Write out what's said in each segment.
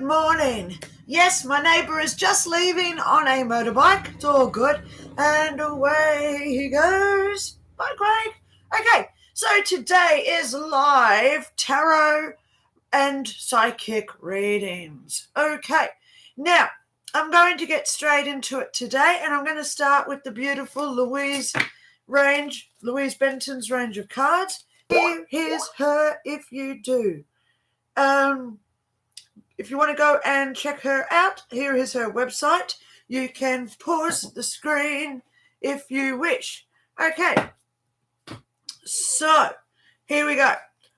morning. Yes, my neighbour is just leaving on a motorbike. It's all good. And away he goes. Bye, Craig. Okay, so today is live tarot and psychic readings. Okay, now I'm going to get straight into it today, and I'm going to start with the beautiful Louise Benton's range of cards. Here's her if you do. If you want to go and check her out, here is her website. You can pause the screen if you wish. Okay, so here we go.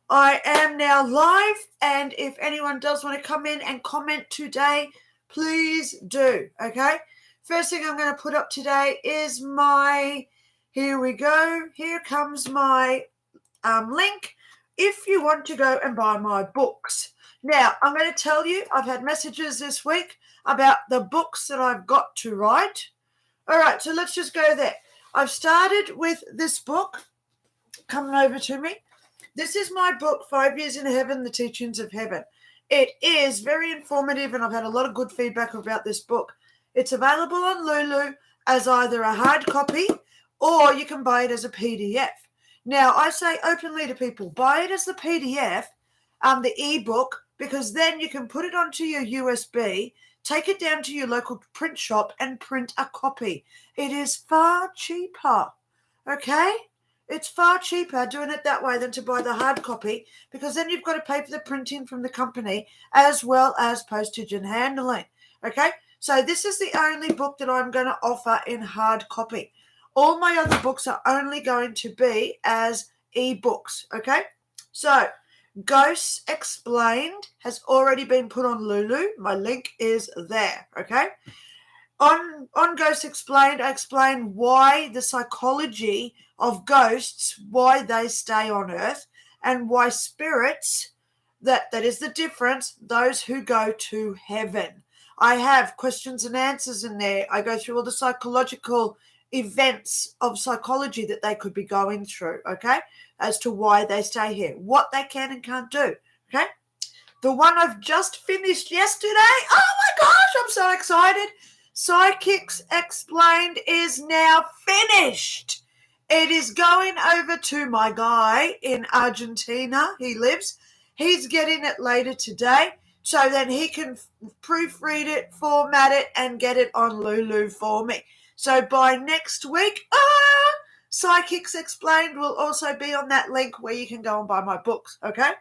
I am now live, and if anyone does want to come in and comment today, please do, okay? First thing I'm going to put up today is here we go. Here comes my link if you want to go and buy my books. Now, I'm going to tell you, I've had messages this week about the books that I've got to write. All right, so let's just go there. I've started with this book coming over to me. This is my book, 5 Years in Heaven, The Teachings of Heaven. It is very informative, and I've had a lot of good feedback about this book. It's available on Lulu as either a hard copy or you can buy it as a PDF. Now, I say openly to people, buy it as the PDF, the ebook, because then you can put it onto your USB, take it down to your local print shop and print a copy. It is far cheaper, okay? It's far cheaper doing it that way than to buy the hard copy, because then you've got to pay for the printing from the company as well as postage and handling, okay? So this is the only book that I'm going to offer in hard copy. All my other books are only going to be as ebooks, okay? So Ghosts Explained has already been put on Lulu. My link is there, okay? On Ghosts Explained, I explain why the psychology of ghosts, why they stay on Earth, and why spirits, that is the difference, those who go to heaven. I have questions and answers in there. I go through all the psychological events of psychology that they could be going through, okay, as to why they stay here, what they can and can't do, okay? The one I've just finished yesterday, oh my gosh, I'm so excited. Psychics Explained is now finished. It is going over to my guy in Argentina. He lives. He's getting it later today, so then he can proofread it, format it, and get it on Lulu for me. So by next week, Psychics Explained will also be on that link where you can go and buy my books, okay?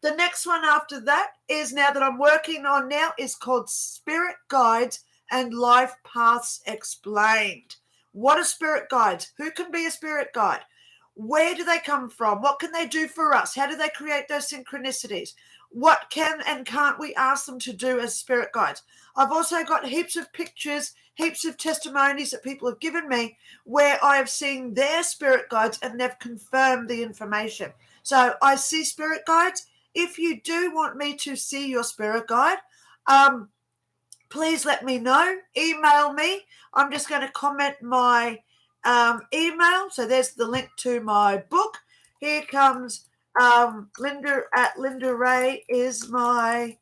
The next one after that is, now that I'm working on now, is called Spirit Guides and Life Paths Explained. What are spirit guides? Who can be a spirit guide? Where do they come from? What can they do for us? How do they create those synchronicities? What can and can't we ask them to do as spirit guides? I've also got heaps of pictures, heaps of testimonies that people have given me where I have seen their spirit guides and they've confirmed the information. So I see spirit guides. If you do want me to see your spirit guide, please let me know. Email me. I'm just going to comment my email. So there's the link to my book. Here comes Lynda at Lynda Ray is my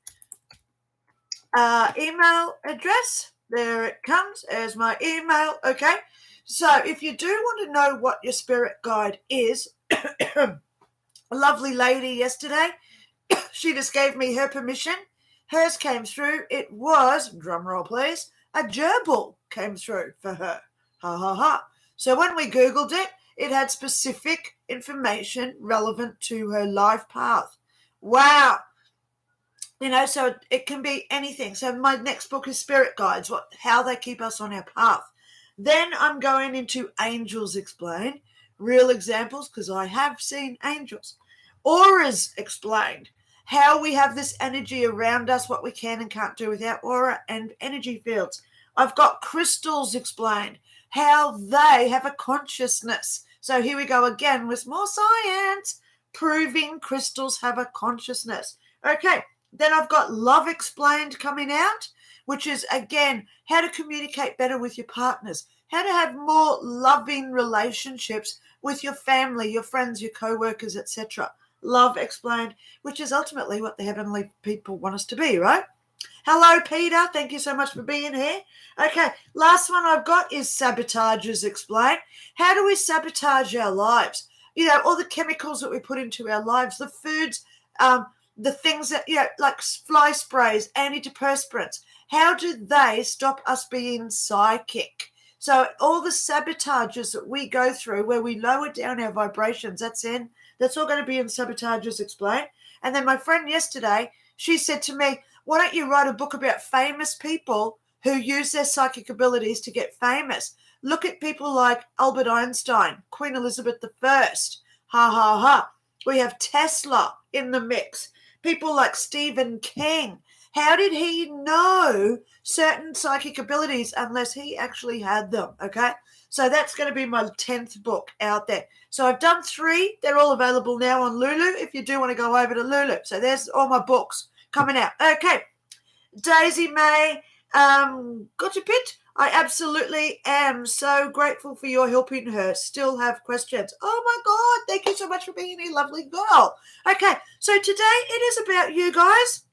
email address. There it comes. There's my email. Okay. So if you do want to know what your spirit guide is, a lovely lady yesterday, she just gave me her permission. Hers came through. It was, drum roll please, a gerbil came through for her. Ha ha ha. So when we Googled it, it had specific information relevant to her life path. Wow. You know, so it can be anything. So my next book is Spirit Guides, how they keep us on our path. Then I'm going into Angels Explained, real examples, because I have seen angels. Auras Explained, how we have this energy around us, what we can and can't do with our aura and energy fields. I've got Crystals Explained, how they have a consciousness. So here we go again with more science, proving crystals have a consciousness. Okay, then I've got Love Explained coming out, which is, again, how to communicate better with your partners, how to have more loving relationships with your family, your friends, your co-workers, etc. Love Explained, which is ultimately what the heavenly people want us to be, right? Hello, Peter. Thank you so much for being here. Okay, last one I've got is sabotages explained. How do we sabotage our lives? All the chemicals that we put into our lives, the foods, the things that, like fly sprays, antidepressants. How do they stop us being psychic? So all the sabotages that we go through where we lower down our vibrations, that's all going to be in sabotages explained. And then my friend yesterday, she said to me, why don't you write a book about famous people who use their psychic abilities to get famous? Look at people like Albert Einstein, Queen Elizabeth I. Ha, ha, ha. We have Tesla in the mix. People like Stephen King. How did he know certain psychic abilities unless he actually had them? Okay, so that's going to be my 10th book out there. So I've done 3. They're all available now on Lulu if you do want to go over to Lulu. So there's all my books coming out. Okay, Daisy May, got a bit. I absolutely am so grateful for your helping her. Still have questions. Oh my God, thank you so much for being a lovely girl. Okay, so today it is about you guys.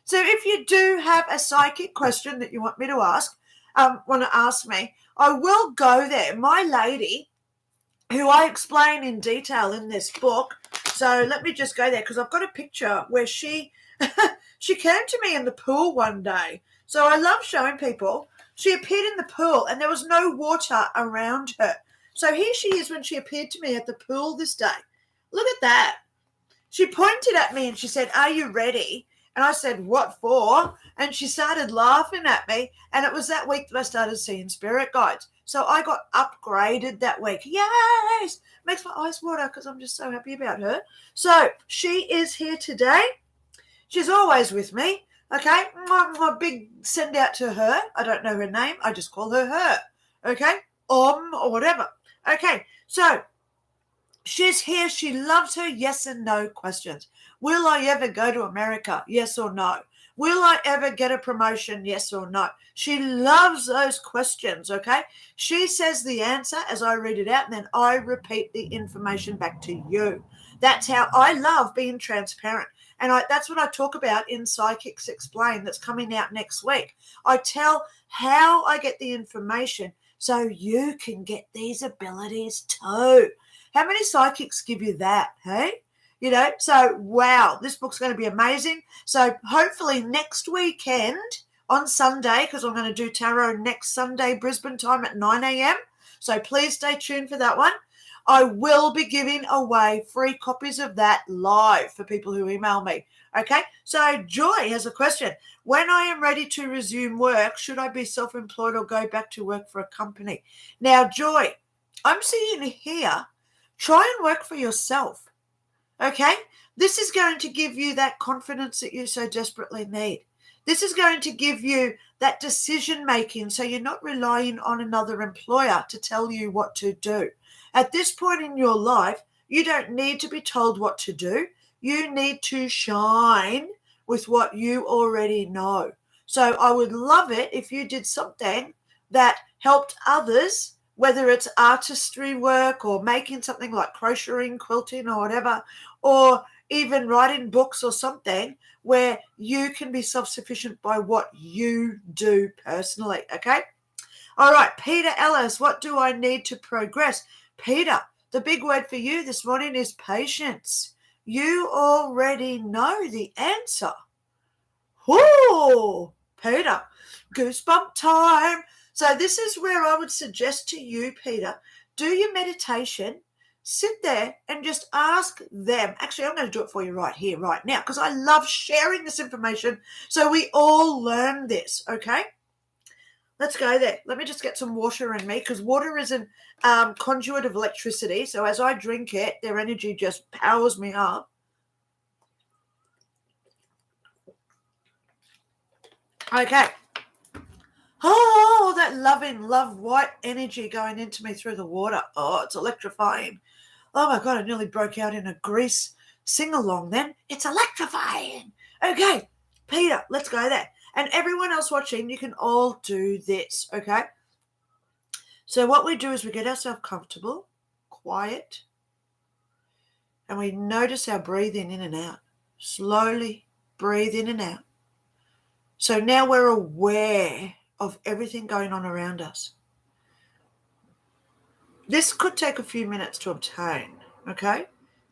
So if you do have a psychic question that you want me to ask, want to ask me, I will go there. My lady, who I explain in detail in this book, so let me just go there because I've got a picture where she she came to me in the pool one day. So I love showing people. She appeared in the pool and there was no water around her. So here she is when she appeared to me at the pool this day. Look at that. She pointed at me and she said, "Are you ready?" And I said, "What for?" And she started laughing at me. And it was that week that I started seeing spirit guides. So I got upgraded that week. Yes! Makes my eyes water because I'm just so happy about her. So she is here today. She's always with me. Okay? My big send out to her. I don't know her name. I just call her. Okay? Or whatever. Okay. So she's here. She loves her yes and no questions. Will I ever go to America? Yes or no? Will I ever get a promotion? Yes or no? She loves those questions, okay? She says the answer as I read it out, and then I repeat the information back to you. That's how I love being transparent. And that's what I talk about in Psychics Explain that's coming out next week. I tell how I get the information so you can get these abilities too. How many psychics give you that, hey? So wow, this book's going to be amazing. So hopefully next weekend on Sunday, because I'm going to do tarot next Sunday, Brisbane time at 9 a.m. So please stay tuned for that one. I will be giving away free copies of that live for people who email me. Okay, so Joy has a question. When I am ready to resume work, should I be self-employed or go back to work for a company? Now, Joy, I'm seeing here, try and work for yourself. Okay, this is going to give you that confidence that you so desperately need. This is going to give you that decision making so you're not relying on another employer to tell you what to do. At this point in your life, you don't need to be told what to do. You need to shine with what you already know. So I would love it if you did something that helped others, whether it's artistry work or making something like crocheting, quilting or whatever, or even writing books or something where you can be self-sufficient by what you do personally, okay? All right, Peter Ellis, what do I need to progress? Peter, the big word for you this morning is patience. You already know the answer. Whoo, Peter, goosebump time. So this is where I would suggest to you, Peter, do your meditation, sit there and just ask them. Actually, I'm going to do it for you right here, right now, because I love sharing this information so we all learn this, okay? Let's go there. Let me just get some water in me because water is a conduit of electricity. So as I drink it, their energy just powers me up. Okay. Oh, that love white energy going into me through the water. Oh, it's electrifying. Oh, my God, I nearly broke out in a Grease sing-along then. It's electrifying. Okay, Peter, let's go there. And everyone else watching, you can all do this, okay? So what we do is we get ourselves comfortable, quiet, and we notice our breathing in and out. Slowly breathe in and out. So now we're aware of everything going on around us. This could take a few minutes to obtain, okay?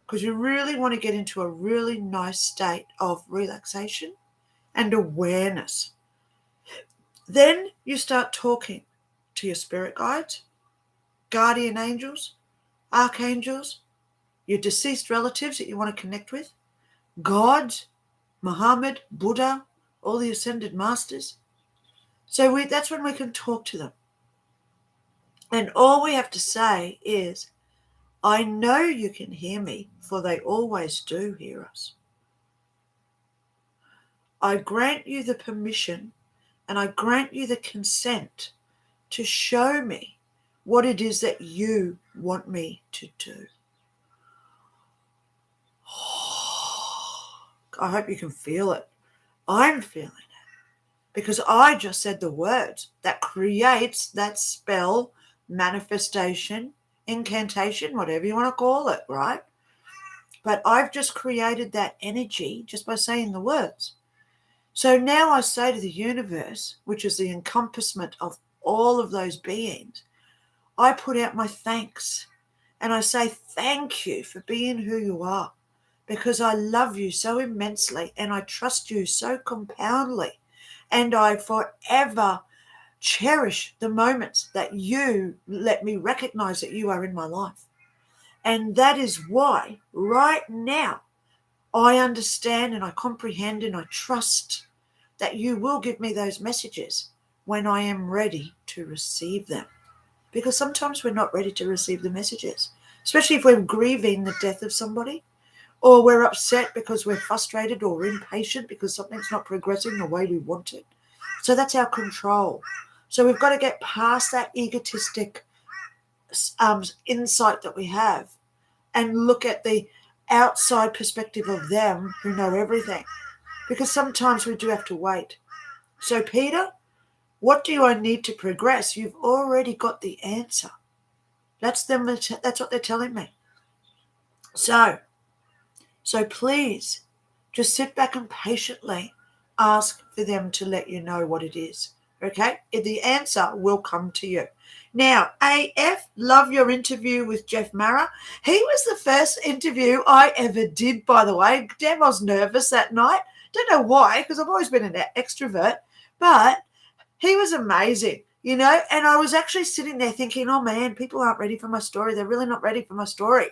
Because you really want to get into a really nice state of relaxation and awareness. Then you start talking to your spirit guides, guardian angels, archangels, your deceased relatives that you want to connect with, God, Muhammad, Buddha, all the ascended masters. So that's when we can talk to them. And all we have to say is, I know you can hear me, for they always do hear us. I grant you the permission and I grant you the consent to show me what it is that you want me to do. I hope you can feel it. I'm feeling it because I just said the words that creates that spell, manifestation, incantation, whatever you want to call it, right? But I've just created that energy just by saying the words. So now I say to the universe, which is the encompassment of all of those beings, I put out my thanks and I say thank you for being who you are, because I love you so immensely and I trust you so compoundly, and I forever cherish the moments that you let me recognize that you are in my life. And that is why right now I understand and I comprehend and I trust that you will give me those messages when I am ready to receive them. Because sometimes we're not ready to receive the messages, especially if we're grieving the death of somebody, or we're upset because we're frustrated or impatient because something's not progressing the way we want it. So that's our control. So we've got to get past that egotistic insight that we have and look at the outside perspective of them who know everything. Because sometimes we do have to wait. So, Peter, what do I need to progress? You've already got the answer. That's what they're telling me. So please just sit back and patiently ask for them to let you know what it is. Okay? The answer will come to you. Now, AF, love your interview with Jeff Mara. He was the first interview I ever did, by the way. Damn, I was nervous that night. Don't know why, because I've always been an extrovert, but he was amazing, and I was actually sitting there thinking, oh man, people aren't ready for my story. They're really not ready for my story.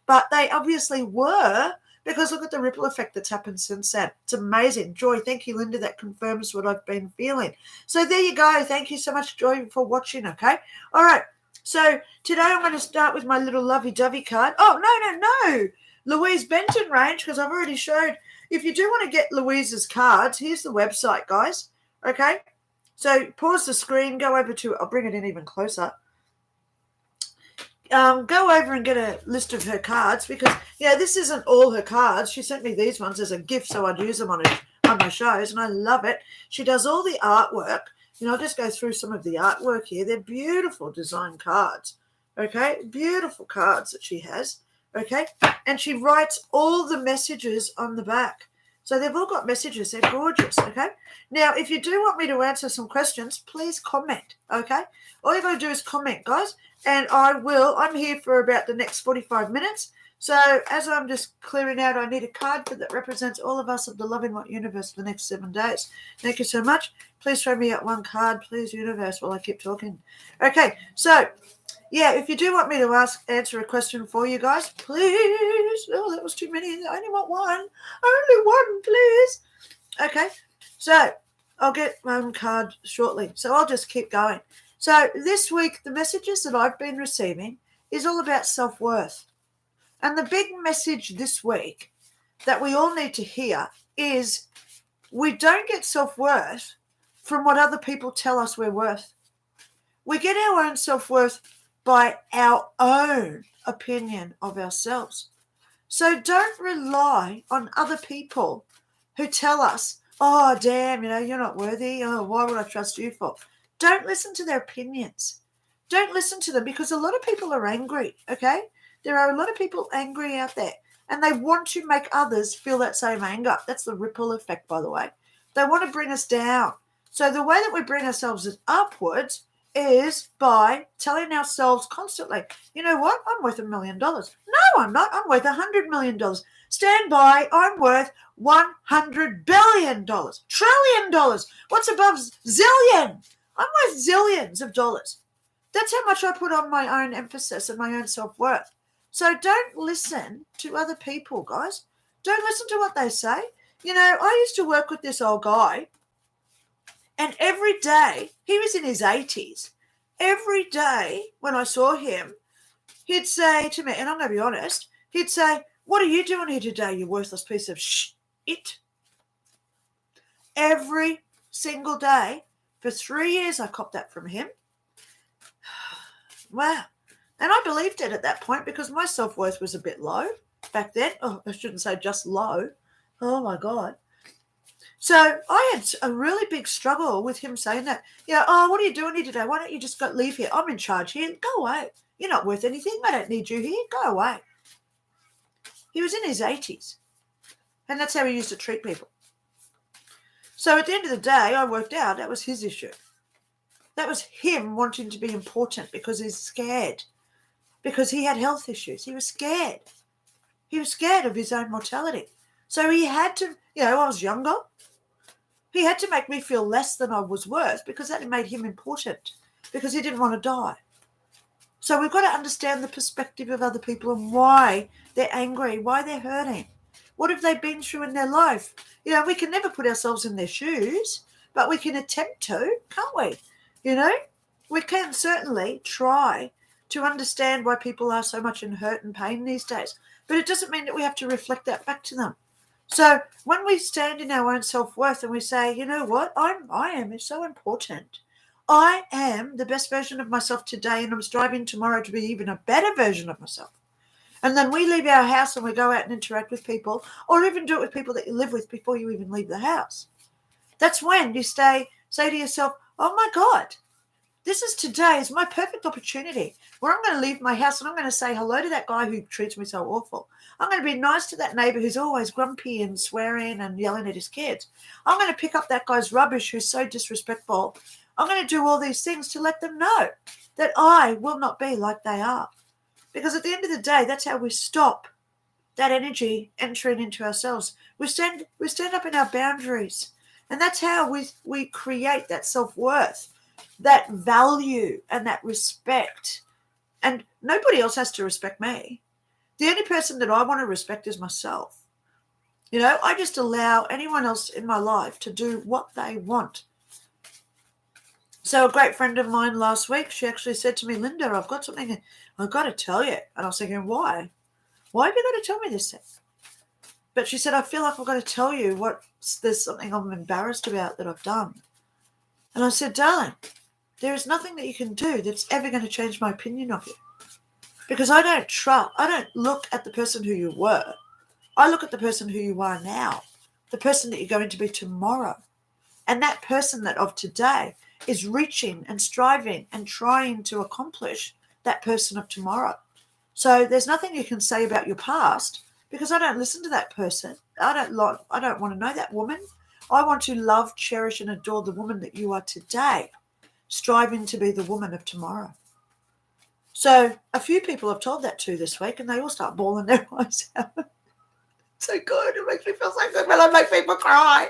But they obviously were, because look at the ripple effect that's happened since then. It's amazing. Joy, thank you, Linda. That confirms what I've been feeling. So there you go. Thank you so much, Joy, for watching, okay? All right. So today I'm going to start with my little lovey-dovey card. Oh, no. Louise Benton range, because I've already showed. If you do want to get Louise's cards, here's the website, guys. Okay? So pause the screen, go over to, I'll bring it in even closer. Go over and get a list of her cards, because, this isn't all her cards. She sent me these ones as a gift, so I'd use them on my shows, and I love it. She does all the artwork. I'll just go through some of the artwork here. They're beautiful design cards, okay? Beautiful cards that she has, okay? And she writes all the messages on the back. So they've all got messages. They're gorgeous, okay? Now, if you do want me to answer some questions, please comment, okay? All you got to do is comment, guys, and I'm here for about the next 45 minutes. So as I'm just clearing out, I need a card that represents all of us of the Loving What universe for the next 7 days. Thank you so much. Please throw me out one card, please, universe, while I keep talking. Okay, so if you do want me to answer a question for you guys, please. Oh, that was too many. I only want one. Only one, please. Okay, so I'll get one card shortly. So I'll just keep going. So this week, the messages that I've been receiving is all about self-worth. And the big message this week that we all need to hear is we don't get self-worth from what other people tell us we're worth. We get our own self-worth by our own opinion of ourselves. So don't rely on other people who tell us, oh, damn, you're not worthy. Oh, why would I trust you for? Don't listen to their opinions. Don't listen to them, because a lot of people are angry, okay? There are a lot of people angry out there, and they want to make others feel that same anger. That's the ripple effect, by the way. They want to bring us down. So the way that we bring ourselves upwards is by telling ourselves constantly, you know what? I'm worth $1 million. No, I'm not. I'm worth $100 million. Stand by. I'm worth $100 billion. Trillion dollars. What's above zillion? I'm worth zillions of dollars. That's how much I put on my own emphasis and my own self-worth. So don't listen to other people, guys. Don't listen to what they say. You know, I used to work with this old guy, and every day, he was in his 80s. Every day when I saw him, he'd say to me, and I'm going to be honest, he'd say, "What are you doing here today, you worthless piece of shit?" Every single day. For 3 years, I copped that from him. Wow. And I believed it at that point because my self-worth was a bit low back then. Oh, I shouldn't say just low. Oh, my God. So I had a really big struggle with him saying that. You know, "Oh, what are you doing here today? Why don't you just leave here? I'm in charge here. Go away. You're not worth anything. I don't need you here. Go away." He was in his 80s. And that's how he used to treat people. So at the end of the day, I worked out that was his issue. That was him wanting to be important because he's scared. Because he had health issues. He was scared. He was scared of his own mortality. So he had to, you know, I was younger. He had to make me feel less than I was worth because that made him important. Because he didn't want to die. So we've got to understand the perspective of other people and why they're angry, why they're hurting. What have they been through in their life? You know, we can never put ourselves in their shoes, but we can attempt to, can't we? You know, we can certainly try to understand why people are so much in hurt and pain these days. But it doesn't mean that we have to reflect that back to them. So when we stand in our own self-worth and we say, you know what, I am so important. I am the best version of myself today, and I'm striving tomorrow to be even a better version of myself. And then we leave our house and we go out and interact with people, or even do it with people that you live with before you even leave the house. That's when you say to yourself, oh my God, today is my perfect opportunity where I'm going to leave my house and I'm going to say hello to that guy who treats me so awful. I'm going to be nice to that neighbor who's always grumpy and swearing and yelling at his kids. I'm going to pick up that guy's rubbish who's so disrespectful. I'm going to do all these things to let them know that I will not be like they are. Because at the end of the day, that's how we stop that energy entering into ourselves. We stand up in our boundaries. And that's how we create that self-worth, that value and that respect. And nobody else has to respect me. The only person that I want to respect is myself. You know, I just allow anyone else in my life to do what they want. So a great friend of mine last week, she actually said to me, Linda, I've got something I've got to tell you. And I was thinking, why? Why have you got to tell me this thing? But she said, I feel like I've got to tell you there's something I'm embarrassed about that I've done. And I said, darling, there is nothing that you can do that's ever going to change my opinion of you. Because I don't look at the person who you were. I look at the person who you are now, the person that you're going to be tomorrow. And that person that of today is reaching and striving and trying to accomplish that person of tomorrow. So there's nothing you can say about your past because I don't listen to that person. I don't want to know that woman. I want to love, cherish, and adore the woman that you are today, striving to be the woman of tomorrow. So a few people I've told that to this week, and they all start bawling their eyes out. So good. It makes me feel so good when I make people cry.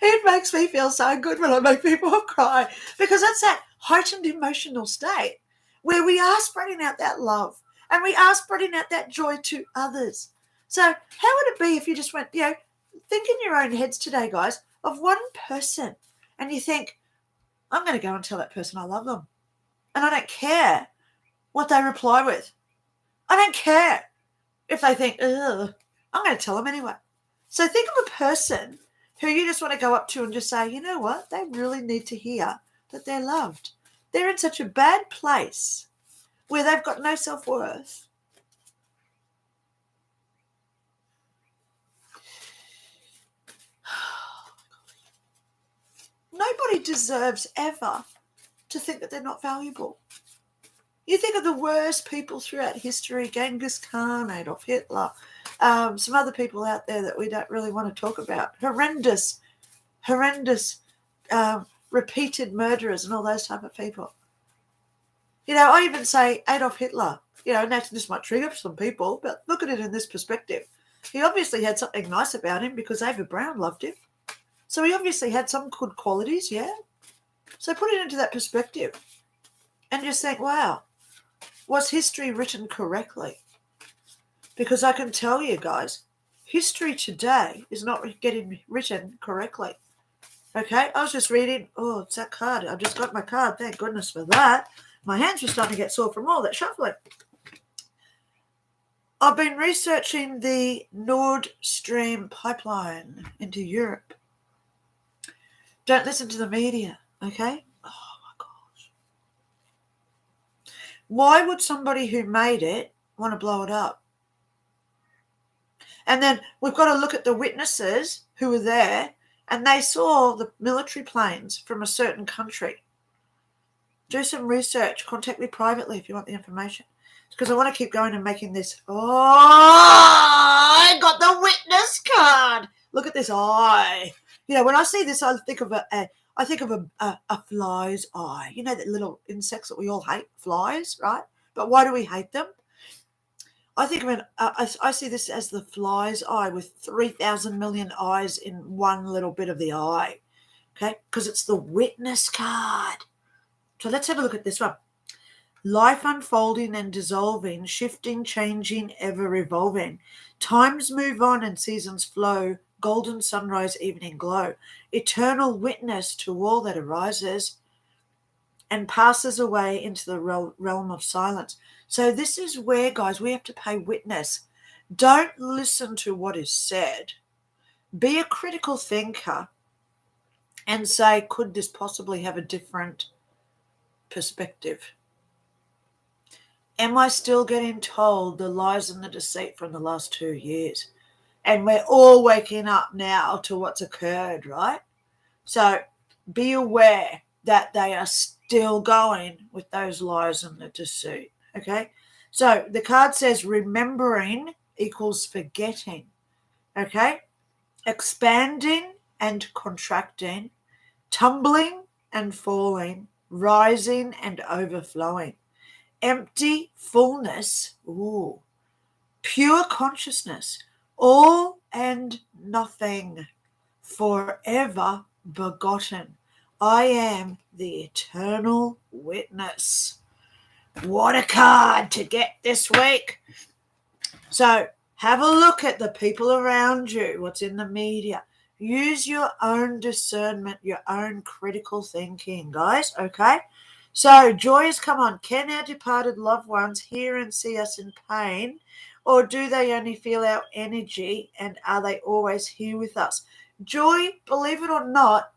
It makes me feel so good when I make people cry because that's that heightened emotional state where we are spreading out that love and we are spreading out that joy to others. So how would it be if you just went, think in your own heads today, guys, of one person and you think, I'm going to go and tell that person I love them. And I don't care what they reply with. I don't care if they think, ugh. I'm going to tell them anyway. So think of a person who you just want to go up to and just say, you know what? They really need to hear that they're loved. They're in such a bad place where they've got no self-worth. Nobody deserves ever to think that they're not valuable. You think of the worst people throughout history, Genghis Khan, Adolf Hitler, some other people out there that we don't really want to talk about. Horrendous horrendous repeated murderers and all those type of people. I even say Adolf Hitler, and this might trigger some people, but look at it in this perspective. He obviously had something nice about him because Ava Brown loved him. So he obviously had some good qualities, yeah? So put it into that perspective and just think, wow, was history written correctly? Because I can tell you guys, history today is not getting written correctly. Okay, I was just reading, it's that card. I've just got my card. Thank goodness for that. My hands were starting to get sore from all that shuffling. I've been researching the Nord Stream pipeline into Europe. Don't listen to the media, okay? Oh, my gosh. Why would somebody who made it want to blow it up? And then we've got to look at the witnesses who were there, and they saw the military planes from a certain country. Do some research. Contact me privately if you want the information. Because I want to keep going and making this. I got the witness card. Look at this eye. When I see this, I think of a fly's eye. The little insects that we all hate, flies, right? But why do we hate them? I think of I see this as the fly's eye with 3,000 million eyes in one little bit of the eye. Okay, because it's the witness card. So let's have a look at this one. Life unfolding and dissolving, shifting, changing, ever evolving. Times move on and seasons flow. Golden sunrise, evening glow. Eternal witness to all that arises and passes away into the realm of silence. So this is where, guys, we have to pay witness. Don't listen to what is said. Be a critical thinker and say, could this possibly have a different perspective? Am I still getting told the lies and the deceit from the last 2 years? And we're all waking up now to what's occurred, right? So be aware that they are still going with those lies and the deceit, okay? So the card says remembering equals forgetting, okay? Expanding and contracting, tumbling and falling, rising and overflowing. Empty fullness, pure consciousness, all and nothing, forever begotten. I am the eternal witness. What a card to get this week. So have a look at the people around you, what's in the media. Use your own discernment, your own critical thinking, guys, okay? So joy has come on. Can our departed loved ones hear and see us in pain, or do they only feel our energy, and are they always here with us? Joy, believe it or not,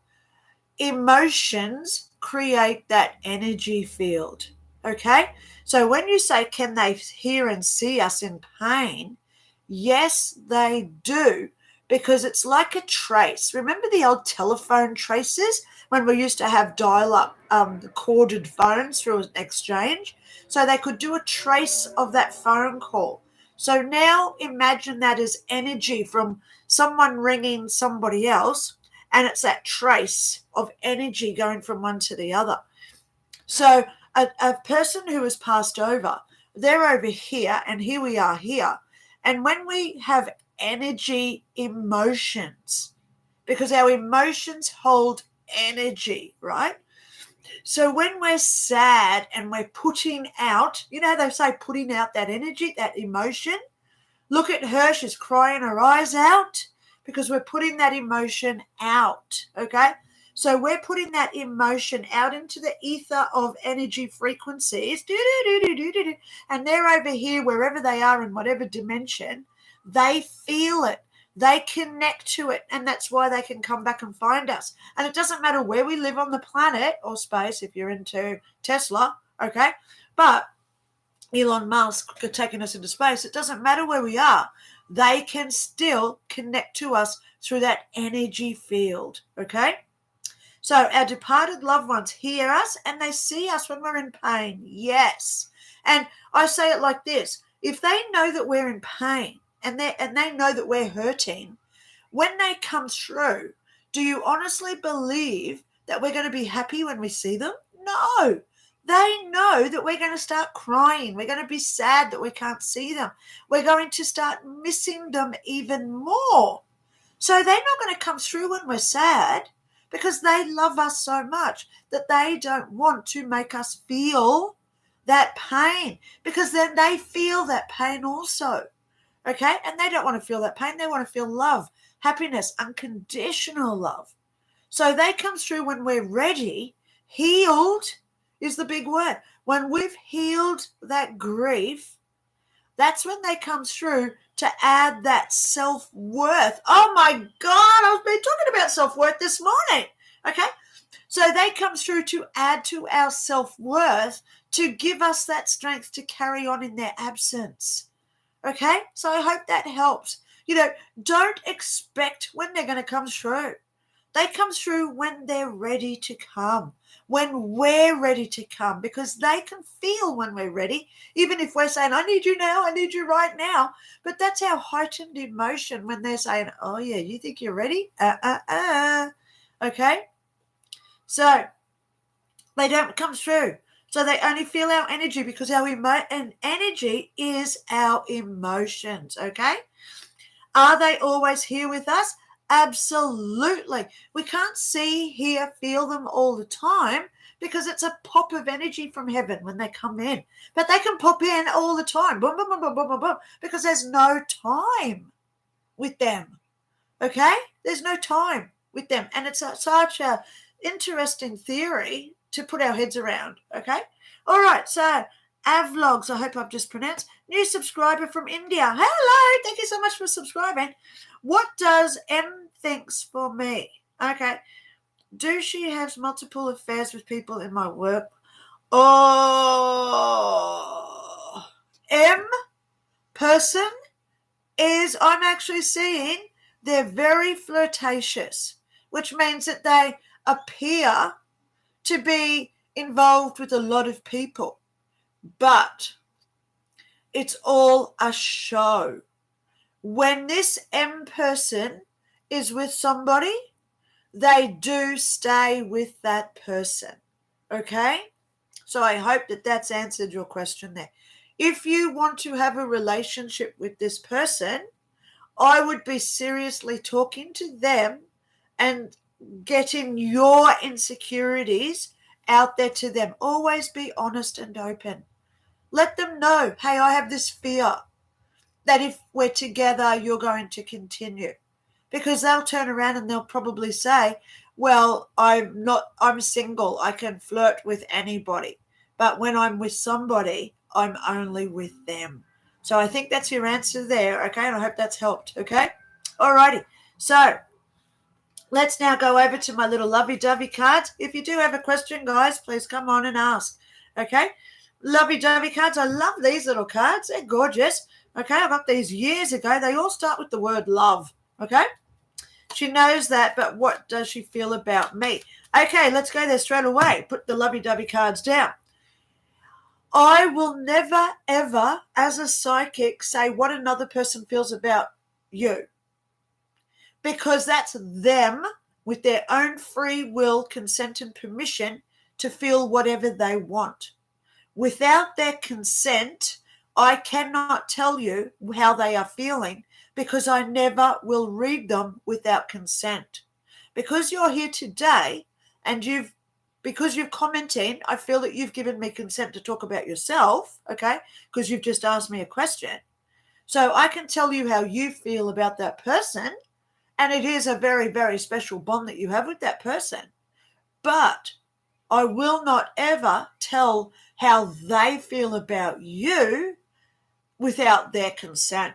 emotions create that energy field, okay? So when you say, can they hear and see us in pain? Yes, they do, because it's like a trace. Remember the old telephone traces when we used to have dial-up corded phones through an exchange? So they could do a trace of that phone call. So now imagine that as energy from someone ringing somebody else, and it's that trace of energy going from one to the other. So a person who has passed over, they're over here, and here we are here. And when we have energy emotions, because our emotions hold energy, right? So when we're sad and we're putting out, they say putting out that energy, that emotion. Look at her, she's crying her eyes out because we're putting that emotion out, okay? So we're putting that emotion out into the ether of energy frequencies, and they're over here, wherever they are in whatever dimension, they feel it. They connect to it, and that's why they can come back and find us. And it doesn't matter where we live on the planet or space if you're into Tesla, okay? But Elon Musk taking us into space, it doesn't matter where we are. They can still connect to us through that energy field, okay? So our departed loved ones hear us and they see us when we're in pain, yes. And I say it like this. If they know that we're in pain and they know that we're hurting, when they come through, Do you honestly believe that we're going to be happy when we see them? No. They know that we're going to start crying. We're going to be sad that we can't see them. We're going to start missing them even more. So they're not going to come through when we're sad, because they love us so much that they don't want to make us feel that pain, because then they feel that pain also. Okay? And they don't want to feel that pain. They want to feel love, happiness, unconditional love. So they come through when we're ready. Healed is the big word. When we've healed that grief, that's when they come through to add that self-worth. Oh my God, I've been talking about self-worth this morning. Okay? So they come through to add to our self-worth, to give us that strength to carry on in their absence. Okay? So I hope that helps. Don't expect when they're going to come through. They come through when they're ready to come, when we're ready to come, because they can feel when we're ready, even if we're saying, I need you now, I need you right now. But that's our heightened emotion when they're saying, oh yeah, you think you're ready? Okay? So they don't come through. So they only feel our energy, because our energy is our emotions, okay? Are they always here with us? Absolutely. We can't see, hear, feel them all the time, because it's a pop of energy from heaven when they come in. But they can pop in all the time, boom, boom, boom, boom, boom, boom, boom, because there's no time with them, okay? There's no time with them. And it's such a interesting theory to put our heads around, okay? All right, so Avlogs, I hope I've just pronounced. New subscriber from India. Hello, thank you so much for subscribing. What does M thinks for me? Okay. Do she have multiple affairs with people in my work? Oh, M person is, I'm actually seeing they're very flirtatious, which means that they appear to be involved with a lot of people. But it's all a show. When this M person is with somebody, they do stay with that person. Okay? So I hope that that's answered your question there. If you want to have a relationship with this person, I would be seriously talking to them and getting your insecurities out there to them. Always be honest and open. Let them know, hey, I have this fear that if we're together, you're going to continue. Because they'll turn around and they'll probably say, well, I'm single. I can flirt with anybody. But when I'm with somebody, I'm only with them. So I think that's your answer there, okay? And I hope that's helped, okay? All righty. So let's now go over to my little lovey-dovey cards. If you do have a question, guys, please come on and ask, okay? Lovey-dovey cards. I love these little cards. They're gorgeous. Okay, I got these years ago. They all start with the word love, okay? She knows that, but what does she feel about me? Okay, let's go there straight away. Put the lovey-dovey cards down. I will never, ever, as a psychic, say what another person feels about you, because that's them with their own free will, consent, and permission to feel whatever they want. Without their consent, I cannot tell you how they are feeling, because I never will read them without consent. Because you're here today and because you've commented, I feel that you've given me consent to talk about yourself, okay, because you've just asked me a question. So I can tell you how you feel about that person, and it is a very, very special bond that you have with that person. But I will not ever tell how they feel about you without their consent.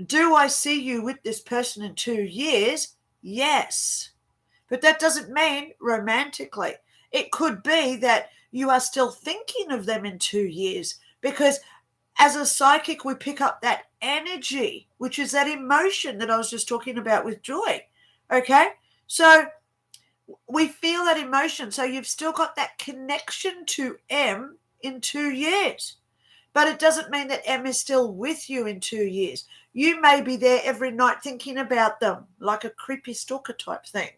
Do I see you with this person in 2 years? Yes. But that doesn't mean romantically. It could be that you are still thinking of them in 2 years, because as a psychic, we pick up that energy, which is that emotion that I was just talking about with joy. Okay? So we feel that emotion. So you've still got that connection to M in 2 years. But it doesn't mean that M is still with you in 2 years. You may be there every night thinking about them, like a creepy stalker type thing,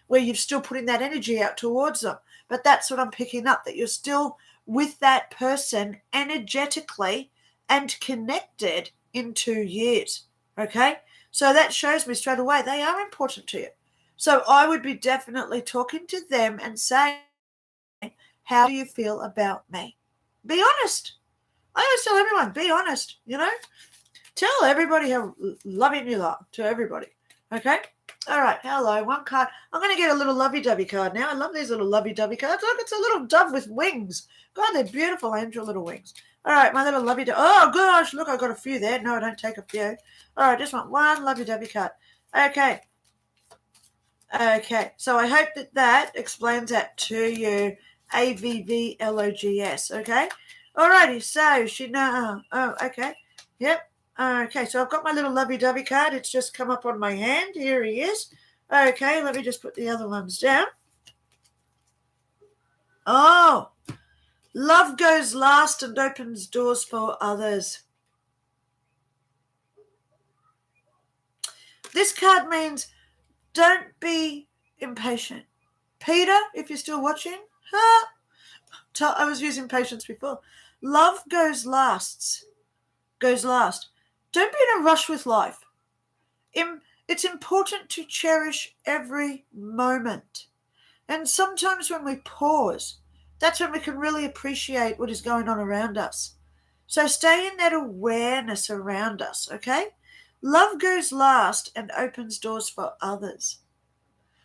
where you're still putting that energy out towards them. But that's what I'm picking up, that you're still with that person energetically and connected in 2 years. Okay? So that shows me straight away they are important to you. So I would be definitely talking to them and saying, how do you feel about me? Be honest. I always tell everyone, be honest, Tell everybody how loving you are to everybody. Okay? All right. Hello. One card. I'm going to get a little lovey-dovey card now. I love these little lovey-dovey cards. Look, it's a little dove with wings. God, they're beautiful angel little wings. All right. My little lovey-dovey. Oh, gosh. Look, I got a few there. No, I don't take a few. All right. Just want one lovey-dovey card. Okay. Okay. So I hope that explains that to you. AVVLOGS. Okay. Alrighty, so she now. Oh, okay. Yep. Okay, so I've got my little lovey-dovey card. It's just come up on my hand. Here he is. Okay, let me just put the other ones down. Oh, love goes last and opens doors for others. This card means don't be impatient. Peter, if you're still watching, I was using patience before. Love goes last. Don't be in a rush with life. It's important to cherish every moment. And sometimes when we pause, that's when we can really appreciate what is going on around us. So stay in that awareness around us, okay? Love goes last and opens doors for others.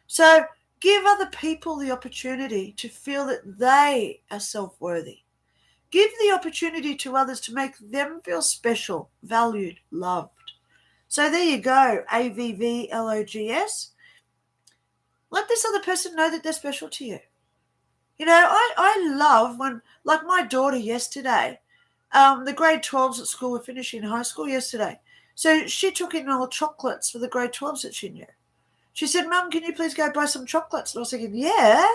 So give other people the opportunity to feel that they are self-worthy. Give the opportunity to others to make them feel special, valued, loved. So there you go, AVVLOGS. Let this other person know that they're special to you. I love when, like my daughter yesterday, the grade 12s at school were finishing high school yesterday. So she took in all the chocolates for the grade 12s that she knew. She said, Mum, can you please go buy some chocolates? And I was thinking, yeah.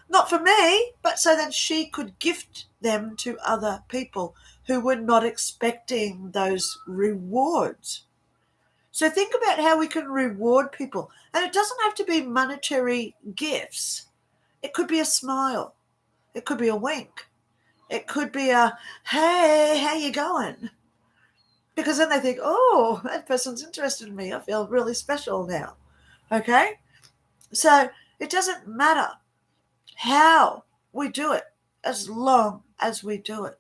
Not for me, but so that she could gift them to other people who were not expecting those rewards. So think about how we can reward people. And it doesn't have to be monetary gifts. It could be a smile. It could be a wink. It could be a, hey, how you going? Because then they think, oh, that person's interested in me. I feel really special now. Okay? So it doesn't matter how we do it, as long as we do it.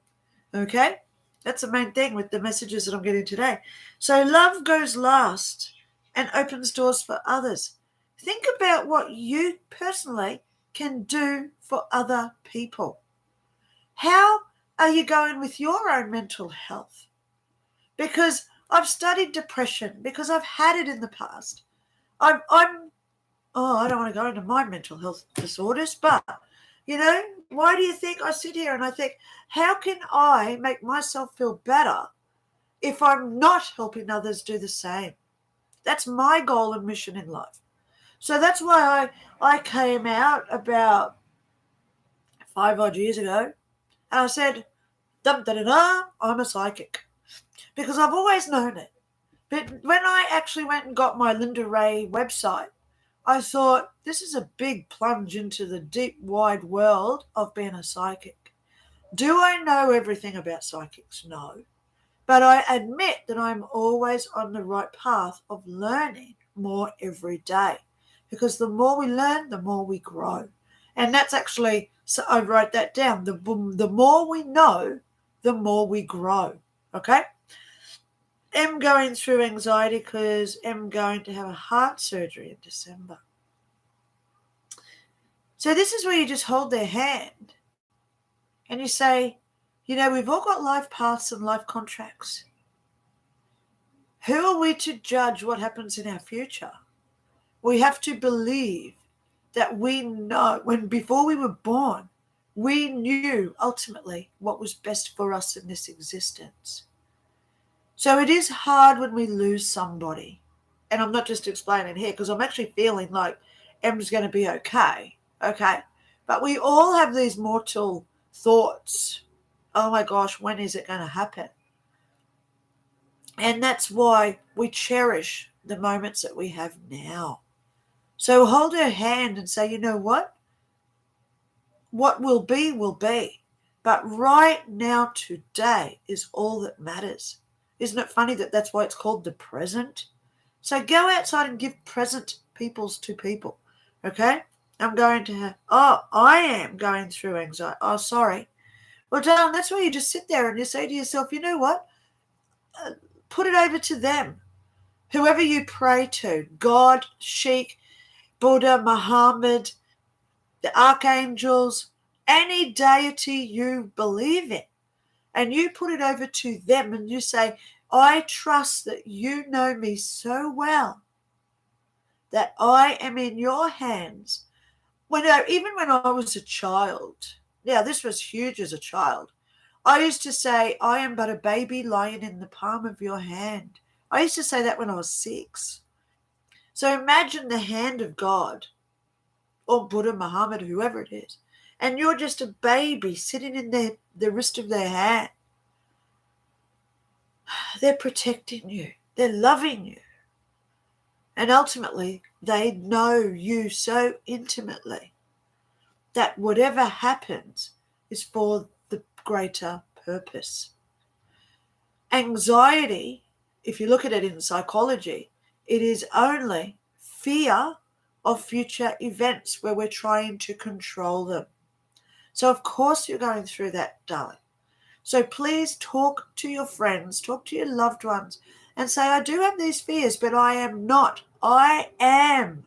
Okay? That's the main thing with the messages that I'm getting today. So love goes last and opens doors for others. Think about what you personally can do for other people. How are you going with your own mental health? Because I've studied depression, because I've had it in the past. I don't want to go into my mental health disorders, but, why do you think I sit here and I think, how can I make myself feel better if I'm not helping others do the same? That's my goal and mission in life. So that's why I came out about 5 odd years ago and I said, I'm a psychic. Because I've always known it. But when I actually went and got my Lynda Ray website, I thought, this is a big plunge into the deep, wide world of being a psychic. Do I know everything about psychics? No. But I admit that I'm always on the right path of learning more every day. Because the more we learn, the more we grow. And that's actually, so I wrote that down. The more we know, the more we grow. Okay? I'm going through anxiety because I'm going to have a heart surgery in December. So this is where you just hold their hand and you say, we've all got life paths and life contracts. Who are we to judge what happens in our future? We have to believe that we know, before we were born, we knew ultimately what was best for us in this existence. So it is hard when we lose somebody. And I'm not just explaining here because I'm actually feeling like Em's going to be okay. Okay. But we all have these mortal thoughts. oh my gosh, when is it going to happen? And that's why we cherish the moments that we have now. So hold her hand and say, you know what? What will be, will be. But right now, today, is all that matters. Isn't it funny that that's why it's called the present? So go outside and give present peoples to people, okay? I am going through anxiety. Oh, sorry. Well, darling, that's where you just sit there and you say to yourself, you know what? Put it over to them. Whoever you pray to, God, Sheikh, Buddha, Muhammad, the archangels, any deity you believe in, and you put it over to them and you say, I trust that you know me so well that I am in your hands. Even when I was a child, now this was huge as a child, I used to say, I am but a baby lying in the palm of your hand. I used to say that when I was 6. So imagine the hand of God, or Buddha, Muhammad, whoever it is, and you're just a baby sitting in the wrist of their hand. They're protecting you. They're loving you. And ultimately, they know you so intimately that whatever happens is for the greater purpose. Anxiety, if you look at it in psychology, it is only fear of future events where we're trying to control them. So, of course, you're going through that, darling. So please talk to your friends, talk to your loved ones, and say, I do have these fears, but I am not. I am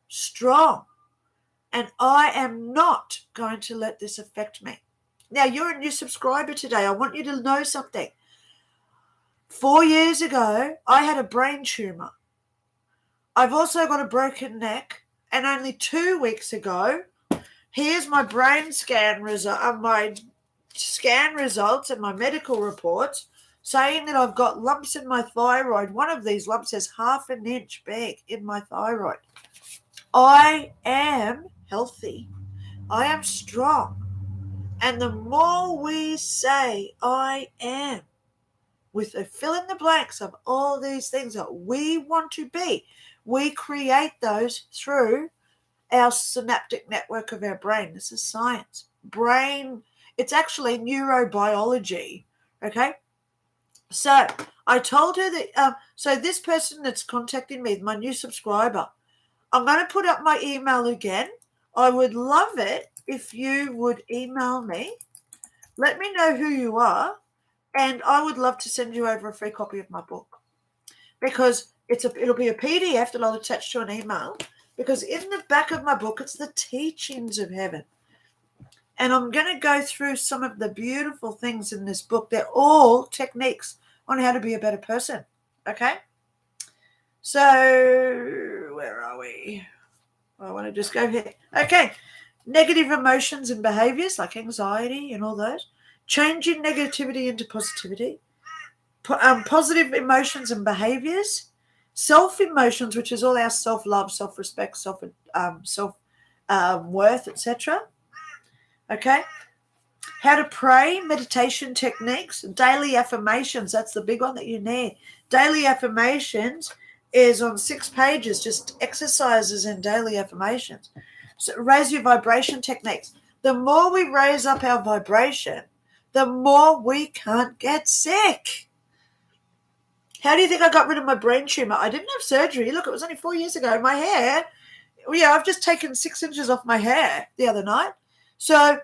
strong, and I am not going to let this affect me. Now, you're a new subscriber today. I want you to know something. 4 years ago, I had a brain tumor. I've also got a broken neck, and only 2 weeks ago, here's my brain scan my scan results and my medical reports saying that I've got lumps in my thyroid. One of these lumps is 1/2 inch big in my thyroid. I am healthy. I am strong. And the more we say I am, with a fill in the blanks of all these things that we want to be, we create those through our synaptic network of our brain. This is science. Brain, it's actually neurobiology, okay? So I told her that, so this person that's contacting me, my new subscriber, I'm going to put up my email again. I would love it if you would email me. Let me know who you are, and I would love to send you over a free copy of my book, because it'll be a PDF that I'll attach to an email, because in the back of my book, it's the teachings of heaven. And I'm going to go through some of the beautiful things in this book. They're all techniques on how to be a better person, okay? So where are we? I want to just go here. Okay, negative emotions and behaviors like anxiety and all those. Changing negativity into positivity. Positive emotions and behaviors. Self-emotions, which is all our self-love, self-respect, self-worth, etc. Okay? How to pray, meditation techniques, daily affirmations. That's the big one that you need. Daily affirmations is on 6 pages, just exercises in daily affirmations. So raise your vibration techniques. The more we raise up our vibration, the more we can't get sick. How do you think I got rid of my brain tumor? I didn't have surgery. Look, it was only 4 years ago. My hair, I've just taken 6 inches off my hair the other night. So,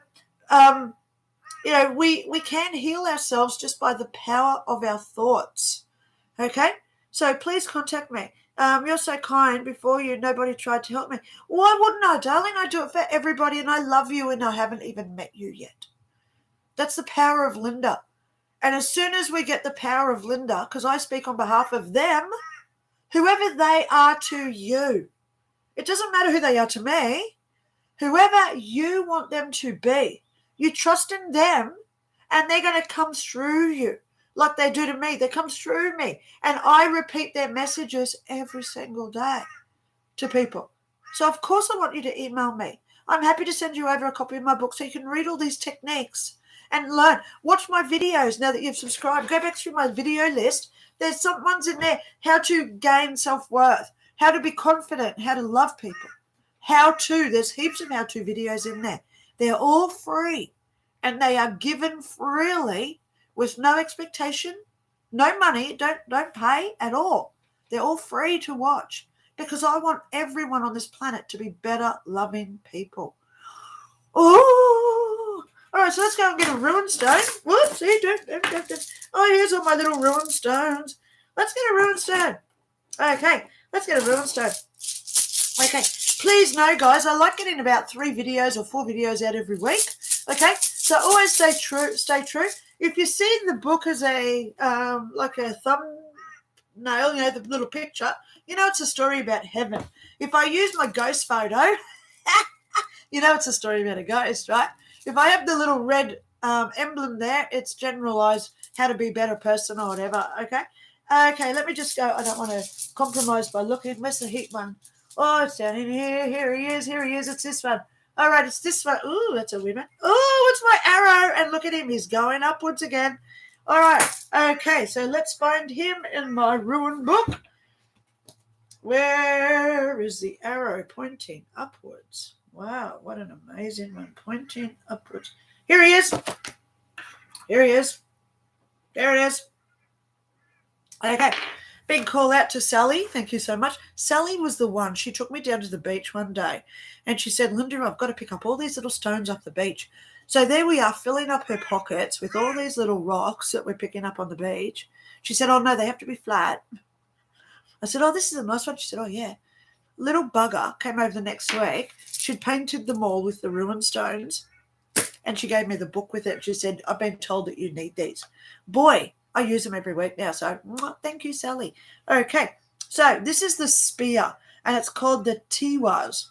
we can heal ourselves just by the power of our thoughts. Okay? So please contact me. You're so kind. Before you, nobody tried to help me. Why wouldn't I, darling? I do it for everybody, and I love you, and I haven't even met you yet. That's the power of Lynda. And as soon as we get the power of Lynda, because I speak on behalf of them, whoever they are to you, it doesn't matter who they are to me, whoever you want them to be, you trust in them, and they're going to come through you like they do to me. They come through me, and I repeat their messages every single day to people. So, of course, I want you to email me. I'm happy to send you over a copy of my book so you can read all these techniques and learn. Watch my videos now that you've subscribed. Go back through my video list. There's some ones in there. How to gain self-worth, how to be confident, how to love people, there's heaps of how-to videos in there. They're all free and they are given freely with no expectation, no money, don't pay at all. They're all free to watch because I want everyone on this planet to be better, loving people. Oh, all right, so let's go and get a ruin stone. Whoops, oh, here's all my little ruin stones. Let's get a ruin stone. Okay, let's get a ruin stone. Okay, please know, guys, I like getting about 3 videos or 4 videos out every week. Okay, so always stay true. If you see the book as a like a thumbnail, the little picture, it's a story about heaven. If I use my ghost photo, it's a story about a ghost, right? If I have the little red emblem there, it's generalized how to be a better person or whatever, okay? Okay, let me just go. I don't want to compromise by looking. Where's the heat one? Oh, it's down in here. Here he is. It's this one. All right, it's this one. Ooh, that's a woman. Oh, it's my arrow. And look at him. He's going upwards again. All right. Okay, so let's find him in my ruin book. Where is the arrow pointing upwards? Wow, what an amazing one. Pointing upwards. Here he is. There it is. Okay. Big call out to Sally. Thank you so much. Sally was the one. She took me down to the beach one day and she said, Lynda, I've got to pick up all these little stones off the beach. So there we are filling up her pockets with all these little rocks that we're picking up on the beach. She said, oh, no, they have to be flat. I said, oh, this is a nice one. She said, oh, yeah. Little bugger came over the next week. She'd painted them all with the ruin stones and she gave me the book with it. She said, I've been told that you need these. Boy, I use them every week now. So thank you, Sally. Okay, so this is the spear and it's called the Tiwaz.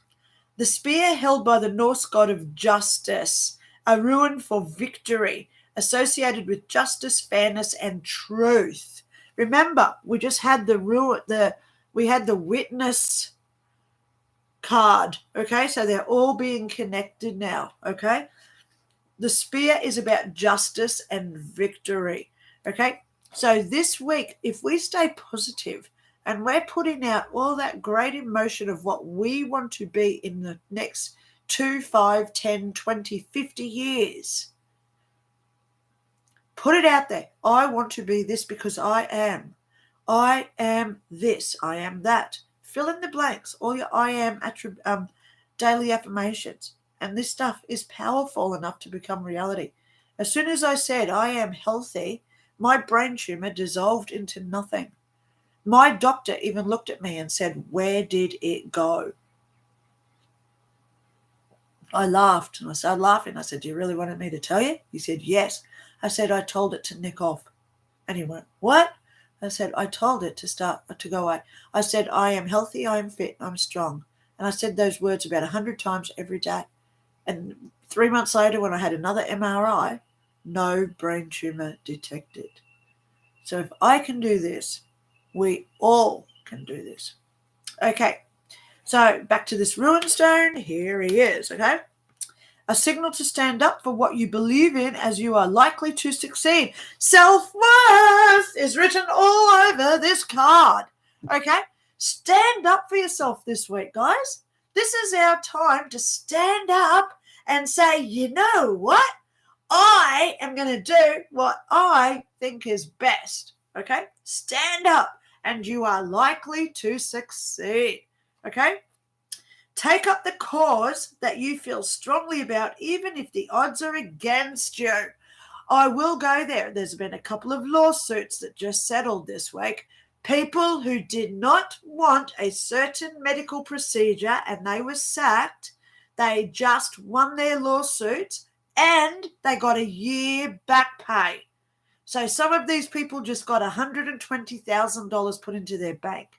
The spear held by the Norse god of justice, a ruin for victory, associated with justice, fairness, and truth. Remember, we just had we had the witness card, okay? So they're all being connected now, okay? The spear is about justice and victory, okay? So this week, if we stay positive and we're putting out all that great emotion of what we want to be in the next 2, 5, 10, 20, 50 years, put it out there. I want to be this because I am. I am this. I am that. Fill in the blanks, all your I am daily affirmations. And this stuff is powerful enough to become reality. As soon as I said I am healthy, my brain tumor dissolved into nothing. My doctor even looked at me and said, where did it go? I laughed and I started laughing. I said, do you really want me to tell you? He said, yes. I said, I told it to nick off. And he went, what? I said, I told it to go away. I said, I am healthy, I am fit, I'm strong. And I said those words about 100 times every day. And 3 months later, when I had another MRI, no brain tumor detected. So if I can do this, we all can do this. Okay, so back to this ruin stone. Here he is, okay? A signal to stand up for what you believe in, as you are likely to succeed. Self-worth is written all over this card, okay? Stand up for yourself this week, guys. This is our time to stand up and say, you know what? I am going to do what I think is best, okay? Stand up and you are likely to succeed, okay? Take up the cause that you feel strongly about, even if the odds are against you. I will go there. There's been a couple of lawsuits that just settled this week. People who did not want a certain medical procedure and they were sacked, they just won their lawsuits and they got a year back pay. So some of these people just got $120,000 put into their bank.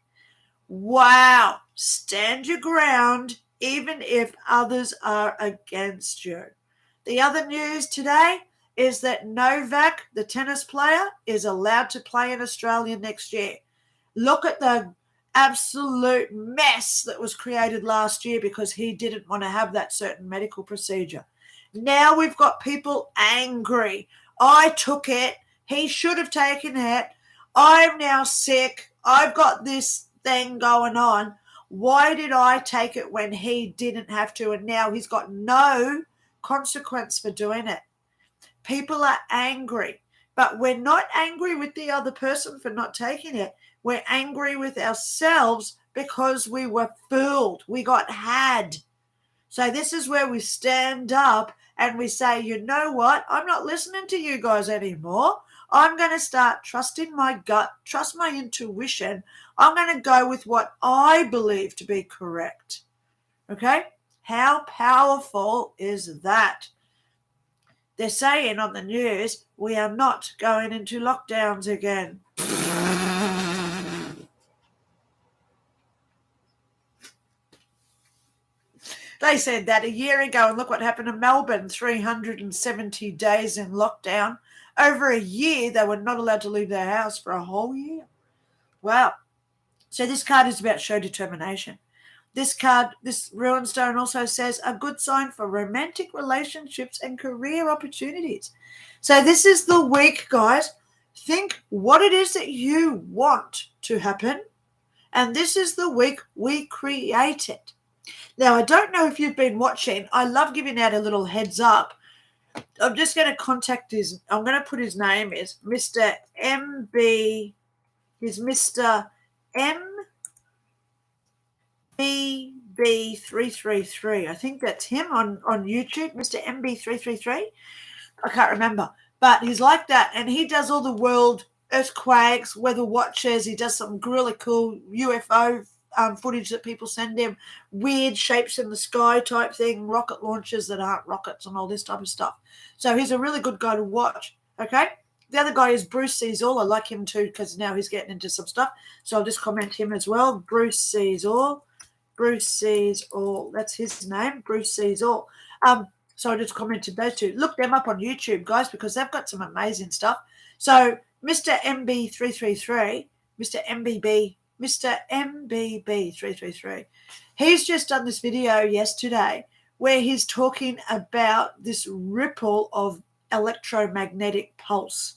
Wow. Stand your ground, even if others are against you. The other news today is that Novak, the tennis player, is allowed to play in Australia next year. Look at the absolute mess that was created last year because he didn't want to have that certain medical procedure. Now we've got people angry. I took it. He should have taken it. I'm now sick. I've got this thing going on. Why did I take it when he didn't have to? And now he's got no consequence for doing it. People are angry, but we're not angry with the other person for not taking it. We're angry with ourselves because we were fooled. We got had. So this is where we stand up and we say, you know what? I'm not listening to you guys anymore. I'm going to start trusting my gut, trust my intuition. I'm going to go with what I believe to be correct. Okay? How powerful is that? They're saying on the news, we are not going into lockdowns again. They said that a year ago, and look what happened in Melbourne, 370 days in lockdown. Over a year, they were not allowed to leave their house for a whole year. Wow. So this card is about show determination. This card, this Ruin Stone also says a good sign for romantic relationships and career opportunities. So this is the week, guys. Think what it is that you want to happen. And this is the week we create it. Now, I don't know if you've been watching. I love giving out a little heads up. I'm just going to I'm going to put his name is Mr. MB. He's Mr. MB333. I think that's him on YouTube, Mr. MB333. I can't remember. But he's like that. And he does all the world earthquakes, weather watches. He does some really cool UFO footage that people send him, weird shapes in the sky type thing, rocket launches that aren't rockets and all this type of stuff. So he's a really good guy to watch, okay? The other guy is Bruce Sees All. I like him too because now he's getting into some stuff. So I'll just comment him as well. Bruce Sees All. Bruce Sees All. That's his name, Bruce Sees All. So I just commented those two. Look them up on YouTube, guys, because they've got some amazing stuff. So Mr. MB333, Mr. MBB333. He's just done this video yesterday where he's talking about this ripple of electromagnetic pulse.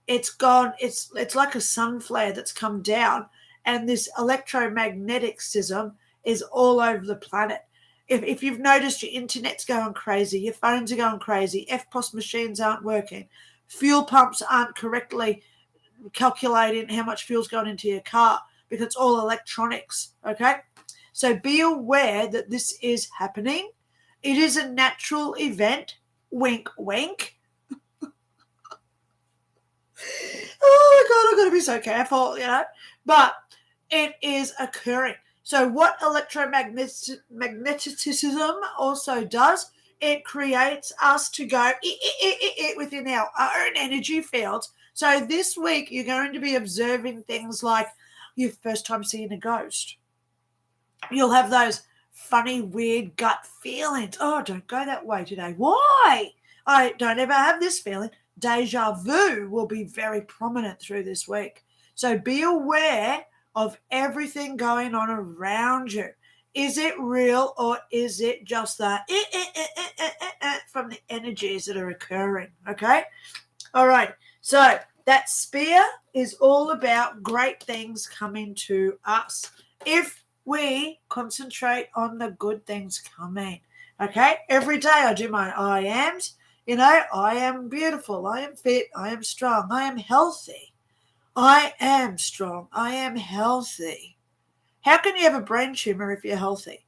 It's like a sun flare that's come down, and this electromagneticism is all over the planet. If you've noticed, your internet's going crazy, your phones are going crazy, FPOS machines aren't working, fuel pumps aren't correctly calculating how much fuel's going into your car, because it's all electronics, okay? So be aware that this is happening. It is a natural event. Wink, wink. Oh, my God, I've got to be so careful, But it is occurring. So what electromagnetism also does, it creates us to go within our own energy fields. So this week you're going to be observing things like your first time seeing a ghost. You'll have those funny, weird gut feelings. Oh, don't go that way today. Why? I don't ever have this feeling. Deja vu will be very prominent through this week. So be aware of everything going on around you. Is it real, or is it just the from the energies that are occurring? Okay? All right. So that spear is all about great things coming to us if we concentrate on the good things coming. Okay? Every day I do my I ams. I am beautiful. I am fit. I am strong. I am healthy. I am strong. I am healthy. How can you have a brain tumor if you're healthy?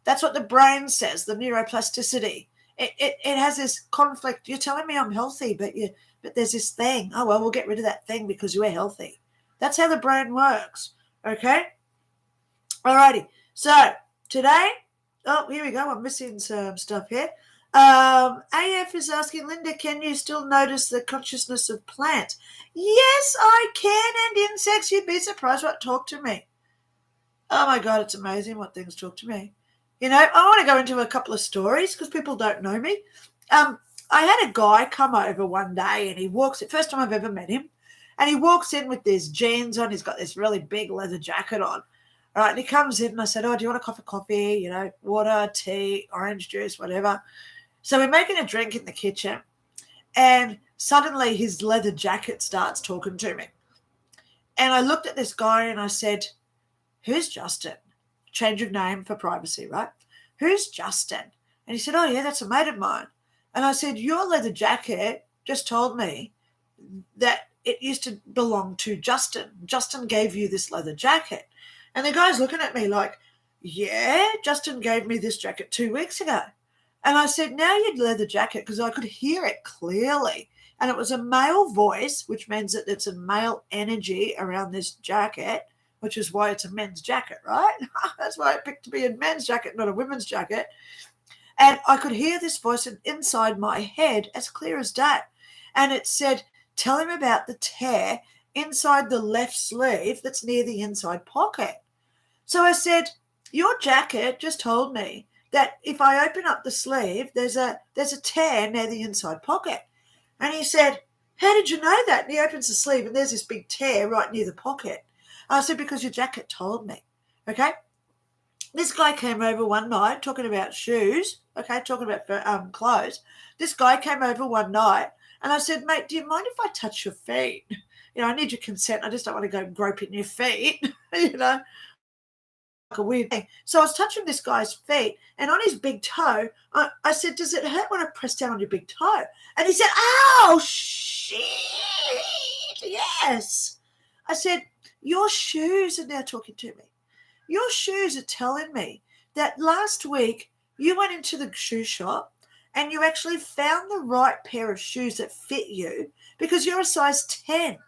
That's what the brain says, the neuroplasticity. It has this conflict. You're telling me I'm healthy, but there's this thing. Oh, well, we'll get rid of that thing because you're healthy. That's how the brain works, okay? All righty. So today, here we go. I'm missing some stuff here. AF is asking, Linda, can you still notice the consciousness of plants? Yes, I can, and insects. You'd be surprised what talk to me. Oh, my God, it's amazing what things talk to me. I want to go into a couple of stories because people don't know me. I had a guy come over one day, and he walks in, first time I've ever met him, and he walks in with these jeans on. He's got this really big leather jacket on. All right, and he comes in and I said, oh, do you want a cup of coffee, water, tea, orange juice, whatever. So we're making a drink in the kitchen, and suddenly his leather jacket starts talking to me. And I looked at this guy and I said, who's Justin? Change of name for privacy, right? Who's Justin? And he said, oh, yeah, that's a mate of mine. And I said, your leather jacket just told me that it used to belong to Justin. Justin gave you this leather jacket. And the guy's looking at me like, yeah, Justin gave me this jacket 2 weeks ago. And I said, now your leather jacket, because I could hear it clearly. And it was a male voice, which means that it's a male energy around this jacket, which is why it's a men's jacket, right? That's why I picked to be a men's jacket, not a women's jacket. And I could hear this voice inside my head as clear as day. And it said, tell him about the tear inside the left sleeve that's near the inside pocket. So I said, your jacket just told me that if I open up the sleeve, there's a tear near the inside pocket. And he said, how did you know that? And he opens the sleeve and there's this big tear right near the pocket. I said, because your jacket told me. Okay. This guy came over one night talking about shoes, talking about clothes. This guy came over one night and I said, mate, do you mind if I touch your feet? I need your consent. I just don't want to go groping your feet, like a weird thing. So I was touching this guy's feet, and on his big toe, I said, does it hurt when I press down on your big toe? And he said, oh, shit, yes. I said, your shoes are now talking to me. Your shoes are telling me that last week you went into the shoe shop and you actually found the right pair of shoes that fit you because you're a size 10.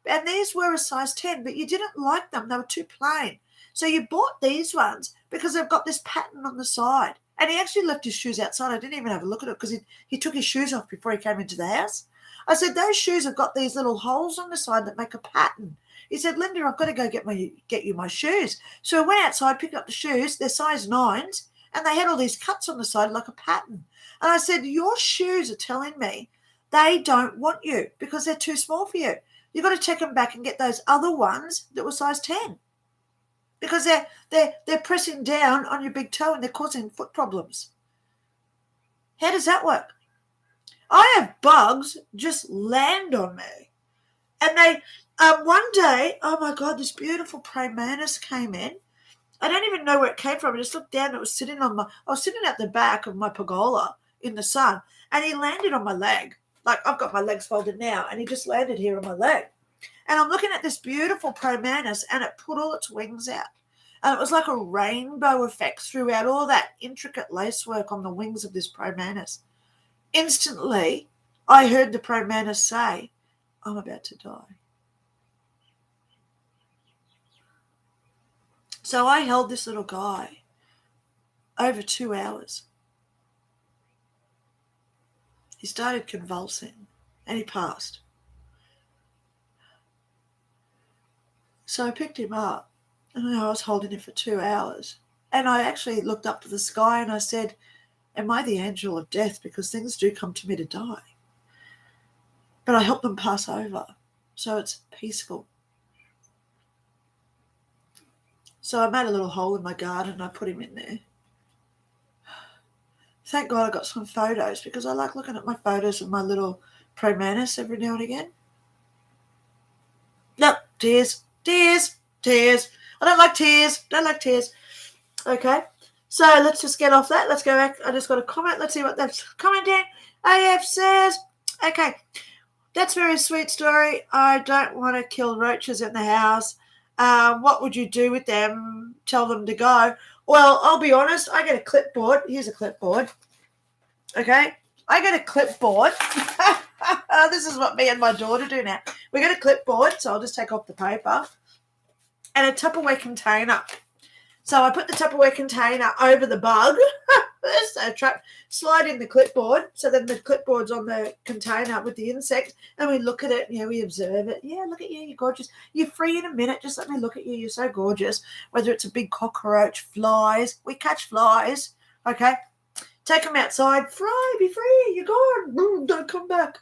And these were a size 10, but you didn't like them. They were too plain. So you bought these ones because they've got this pattern on the side. And he actually left his shoes outside. I didn't even have a look at it because he took his shoes off before he came into the house. I said, those shoes have got these little holes on the side that make a pattern. He said, Lynda, I've got to go get you my shoes. So I went outside, picked up the shoes. They're size 9s, and they had all these cuts on the side like a pattern. And I said, your shoes are telling me they don't want you because they're too small for you. You've got to take them back and get those other ones that were size 10 because they're pressing down on your big toe and they're causing foot problems. How does that work? I have bugs just land on me. And they, one day, oh my God, this beautiful praying mantis came in. I don't even know where it came from. I just looked down and it was sitting I was sitting at the back of my pergola in the sun, and he landed on my leg. Like, I've got my legs folded now, and he just landed here on my leg. And I'm looking at this beautiful praying mantis, and it put all its wings out. And it was like a rainbow effect throughout all that intricate lacework on the wings of this praying mantis. Instantly, I heard the praying mantis say, I'm about to die. So I held this little guy over 2 hours. He started convulsing and he passed. So I picked him up and I was holding him for 2 hours. And I actually looked up to the sky and I said, am I the angel of death? Because things do come to me to die. But I help them pass over. So it's peaceful. So I made a little hole in my garden and I put him in there. Thank God I got some photos because I like looking at my photos of my little praying mantis every now and again. No, tears. I don't like tears. Okay, so let's just get off that. Let's go back. I just got a comment. Let's see what that's commenting. AF says, okay, that's a very sweet story. I don't want to kill roaches in the house. What would you do with them? Tell them to go. Well, I'll be honest. I get a clipboard. Here's a clipboard. Okay. I get a clipboard. This is what me and my daughter do now. We get a clipboard, so I'll just take off the paper, and a Tupperware container. So I put the Tupperware container over the bug. So slide in the clipboard. So then the clipboard's on the container with the insect, and we look at it. We observe it. Yeah, look at you. You're gorgeous. You're free in a minute. Just let me look at you. You're so gorgeous. Whether it's a big cockroach, flies. We catch flies. Okay. Take them outside. Be free. You're gone. Boom, don't come back.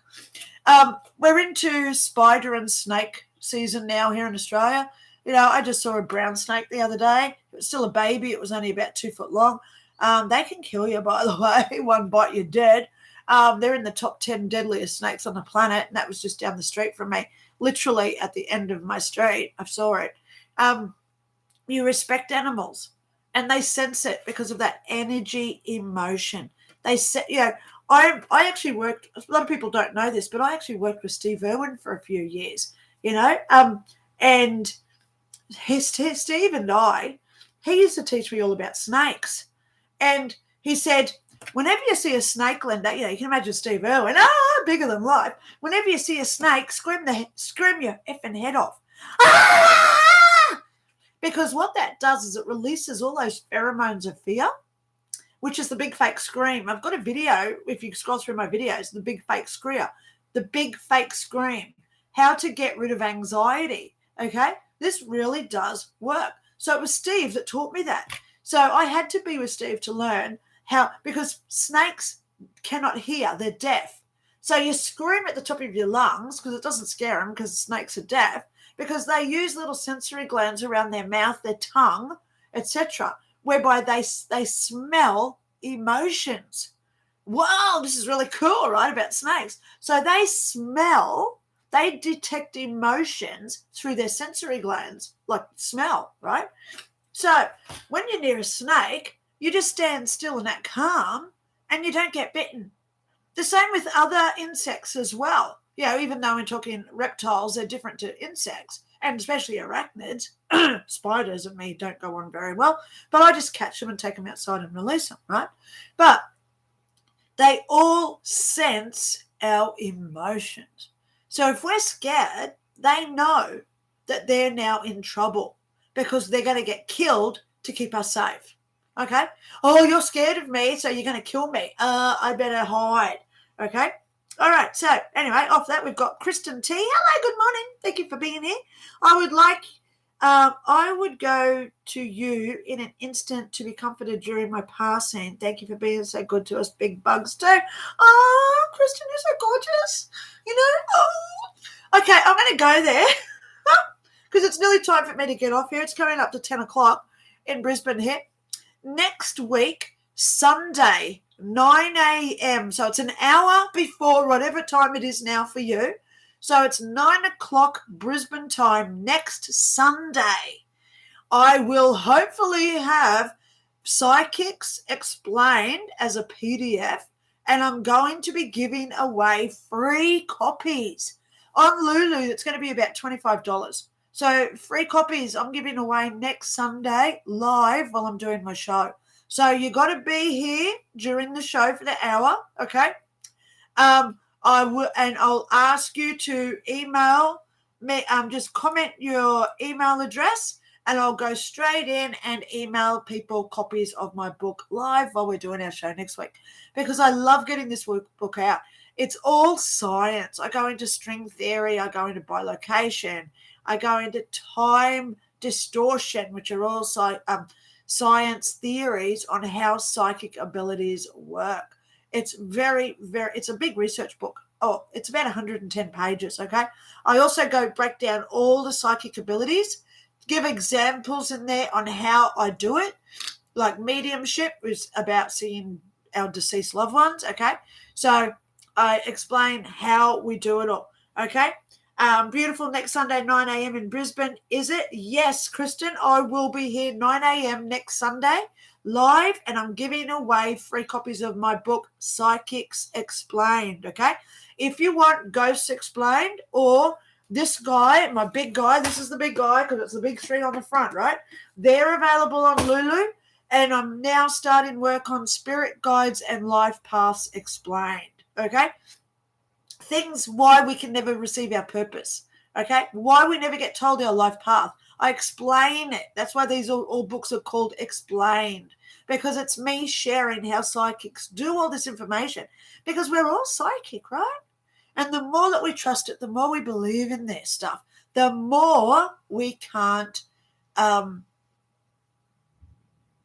We're into spider and snake season now here in Australia. I just saw a brown snake the other day. It was still a baby. It was only about 2 foot long. They can kill you, by the way. One bite, you're dead. They're in the top 10 deadliest snakes on the planet, and that was just down the street from me, literally at the end of my street. I saw it. You respect animals, and they sense it because of that energy emotion. They said, I actually worked, a lot of people don't know this, but I actually worked with Steve Irwin for a few years, and Steve and he used to teach me all about snakes. And he said, whenever you see a snake, Linda, you can imagine Steve Irwin, bigger than life. Whenever you see a snake, scream your effing head off. Because what that does is it releases all those pheromones of fear, which is the big fake scream. I've got a video, if you scroll through my videos, the big fake scream, how to get rid of anxiety, okay? This really does work. So it was Steve that taught me that. So I had to be with Steve to learn how, because snakes cannot hear, they're deaf. So you scream at the top of your lungs because it doesn't scare them because snakes are deaf, because they use little sensory glands around their mouth, their tongue, etc., whereby they smell emotions. Wow, this is really cool, right, about snakes. So they detect emotions through their sensory glands, like smell, right? So when you're near a snake, you just stand still and act calm, and you don't get bitten. The same with other insects as well. Even though we're talking reptiles, they're different to insects, and especially arachnids. Spiders and me don't go on very well, but I just catch them and take them outside and release them, right? But they all sense our emotions. So if we're scared, they know that they're now in trouble because they're going to get killed to keep us safe. Okay? Oh, you're scared of me, so you're going to kill me. I better hide. Okay? All right. So anyway, off that, we've got Kristen T. Hello, good morning. Thank you for being here. I would go to you in an instant to be comforted during my passing. Thank you for being so good to us big bugs too. Oh, Kristen, you're so gorgeous. Oh. Okay, I'm going to go there because it's nearly time for me to get off here. It's coming up to 10 o'clock in Brisbane here. Next week, Sunday, 9 a.m. So it's an hour before whatever time it is now for you. So it's 9 o'clock Brisbane time next Sunday. I will hopefully have Psychics Explained as a PDF, and I'm going to be giving away free copies on Lulu. It's going to be about $25. So free copies I'm giving away next Sunday live while I'm doing my show. So you got to be here during the show for the hour, okay? I'll ask you to email me, just comment your email address, and I'll go straight in and email people copies of my book live while we're doing our show next week, because I love getting this book out. It's all science. I go into string theory. I go into bilocation. I go into time distortion, which are all science theories on how psychic abilities work. It's it's a big research book. Oh, it's about 110 pages, okay? I also break down all the psychic abilities, give examples in there on how I do it, like mediumship is about seeing our deceased loved ones, okay? So I explain how we do it all, okay? Beautiful next Sunday, 9 a.m. in Brisbane. Is it? Yes, Kristen, I will be here 9 a.m. next Sunday live, and I'm giving away free copies of my book, Psychics Explained, okay? If you want Ghosts Explained or this guy, my big guy, this is the big guy because it's the big three on the front, right? They're available on Lulu, and I'm now starting work on Spirit Guides and Life Paths Explained, okay? Things why we can never receive our purpose, okay? Why we never get told our life path. I explain it. That's why these all books are called Explained, because it's me sharing how psychics do all this information, because we're all psychic, right? And the more that we trust it, the more we believe in their stuff, the more we can't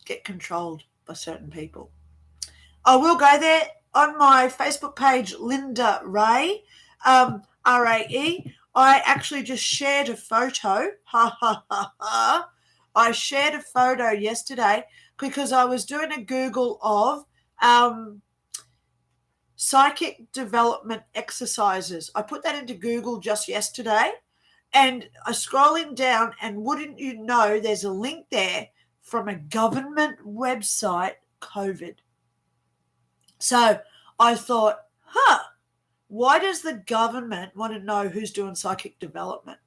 get controlled by certain people. I will go there on my Facebook page, Lynda Ray, R-A-E. I actually just shared a photo. Ha, ha, ha, ha. I shared a photo yesterday because I was doing a Google of psychic development exercises. I put that into Google just yesterday, and I'm scrolling down, and wouldn't you know, there's a link there from a government website, COVID. So I thought, why does the government want to know who's doing psychic development?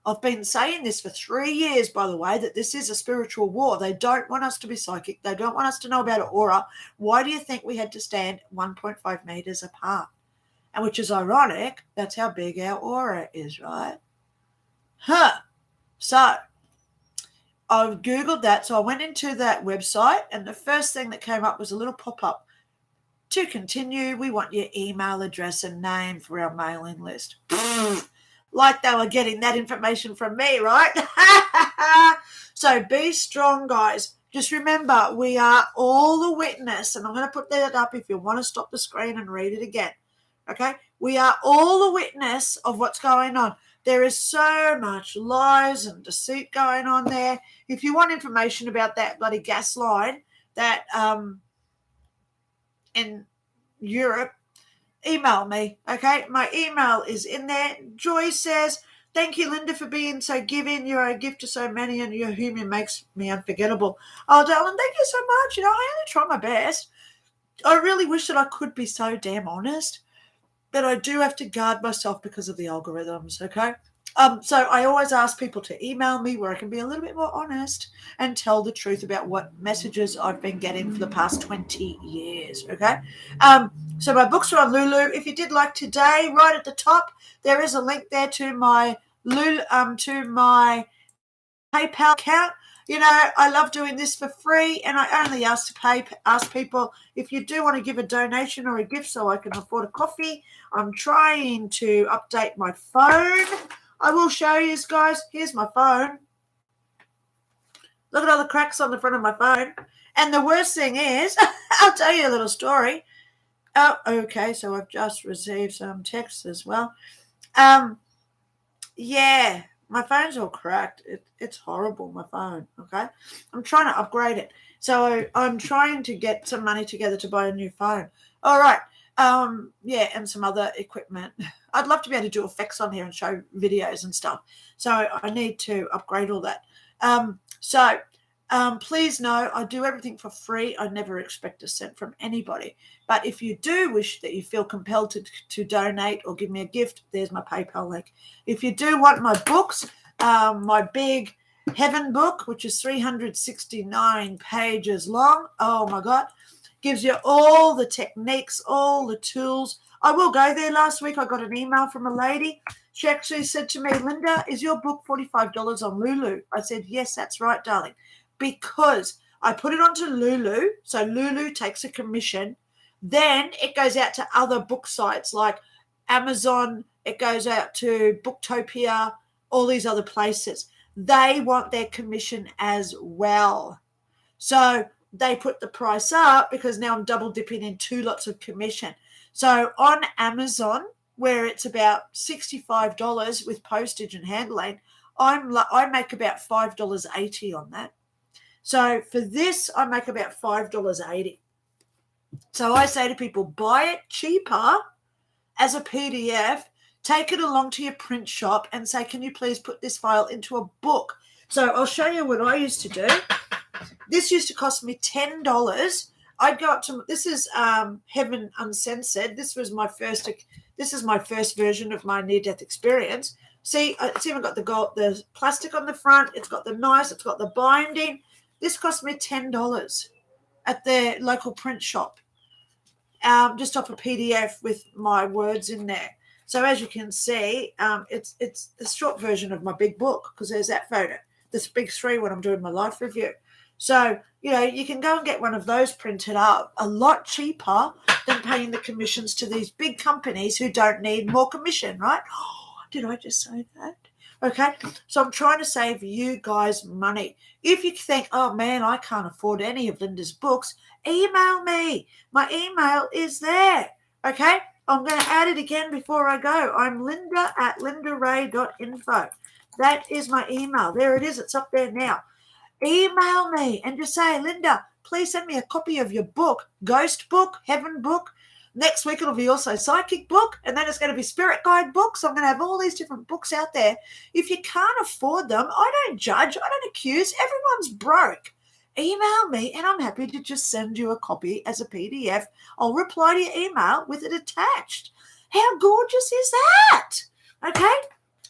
I've been saying this for 3 years, by the way, that this is a spiritual war. They don't want us to be psychic. They don't want us to know about an aura. Why do you think we had to stand 1.5 meters apart? And which is ironic. That's how big our aura is, right? So I've Googled that. So I went into that website, and the first thing that came up was a little pop-up. To continue, we want your email address and name for our mailing list. Like they were getting that information from me, right? So be strong, guys. Just remember, we are all a witness, and I'm going to put that up if you want to stop the screen and read it again. Okay? We are all a witness of what's going on. There is so much lies and deceit going on there. If you want information about that bloody gas line that in Europe, email me, okay? My email is in there. Joy says, thank you, Lynda, for being so giving. You're a gift to so many, and your humor makes me unforgettable. Oh, darling, thank you so much. I only try my best. I really wish that I could be so damn honest, but I do have to guard myself because of the algorithms, okay? So I always ask people to email me where I can be a little bit more honest and tell the truth about what messages I've been getting for the past 20 years, okay? So my books are on Lulu. If you did like today, right at the top, there is a link there to my PayPal account. I love doing this for free, and I only ask people if you do want to give a donation or a gift so I can afford a coffee. I'm trying to update my phone. I will show you guys. Here's my phone. Look at all the cracks on the front of my phone. And the worst thing is, I'll tell you a little story. Oh, okay, so I've just received some texts as well. Yeah, my phone's all cracked. It's horrible, my phone, okay? I'm trying to upgrade it. So I'm trying to get some money together to buy a new phone. All right. Yeah, and some other equipment. I'd love to be able to do effects on here and show videos and stuff. So I need to upgrade all that. Please know I do everything for free. I never expect a cent from anybody. But if you do wish that you feel compelled to donate or give me a gift, there's my PayPal link. If you do want my books, my big Heaven book, which is 369 pages long. Oh, my God. Gives you all the techniques, all the tools. I will go there. Last week I got an email from a lady. She actually said to me, Lynda, is your book $45 on Lulu? I said, yes, that's right, darling. Because I put it onto Lulu, so Lulu takes a commission. Then it goes out to other book sites like Amazon. It goes out to Booktopia, all these other places. They want their commission as well. So they put the price up because now I'm double dipping in 2 lots of commission. So on Amazon, where it's about $65 with postage and handling, I make about $5.80 on that. So for this, I make about $5.80. So I say to people, buy it cheaper as a PDF, take it along to your print shop and say, can you please put this file into a book? So I'll show you what I used to do. This used to cost me $10. I'd go up to, this is Heaven Uncensored. This is my first version of my near-death experience. See, it's even got the plastic on the front. It's got it's got the binding. This cost me $10 at the local print shop, just off a PDF with my words in there. So as you can see, it's the short version of my big book because there's that photo, this big 3 when I'm doing my life review. So, you can go and get one of those printed up a lot cheaper than paying the commissions to these big companies who don't need more commission, right? Oh, did I just say that? Okay, so I'm trying to save you guys money. If you think, oh, man, I can't afford any of Lynda's books, email me. My email is there, okay? I'm going to add it again before I go. I'm Lynda@lindaray.info. That is my email. There it is. It's up there now. Email me and just say, Lynda, please send me a copy of your book, Ghost Book, Heaven Book. Next week it'll be also Psychic Book, and then it's going to be Spirit Guide books. I'm going to have all these different books out there. If you can't afford them, I don't judge, I don't accuse. Everyone's broke. Email me and I'm happy to just send you a copy as a PDF. I'll reply to your email with it attached. How gorgeous is that? Okay.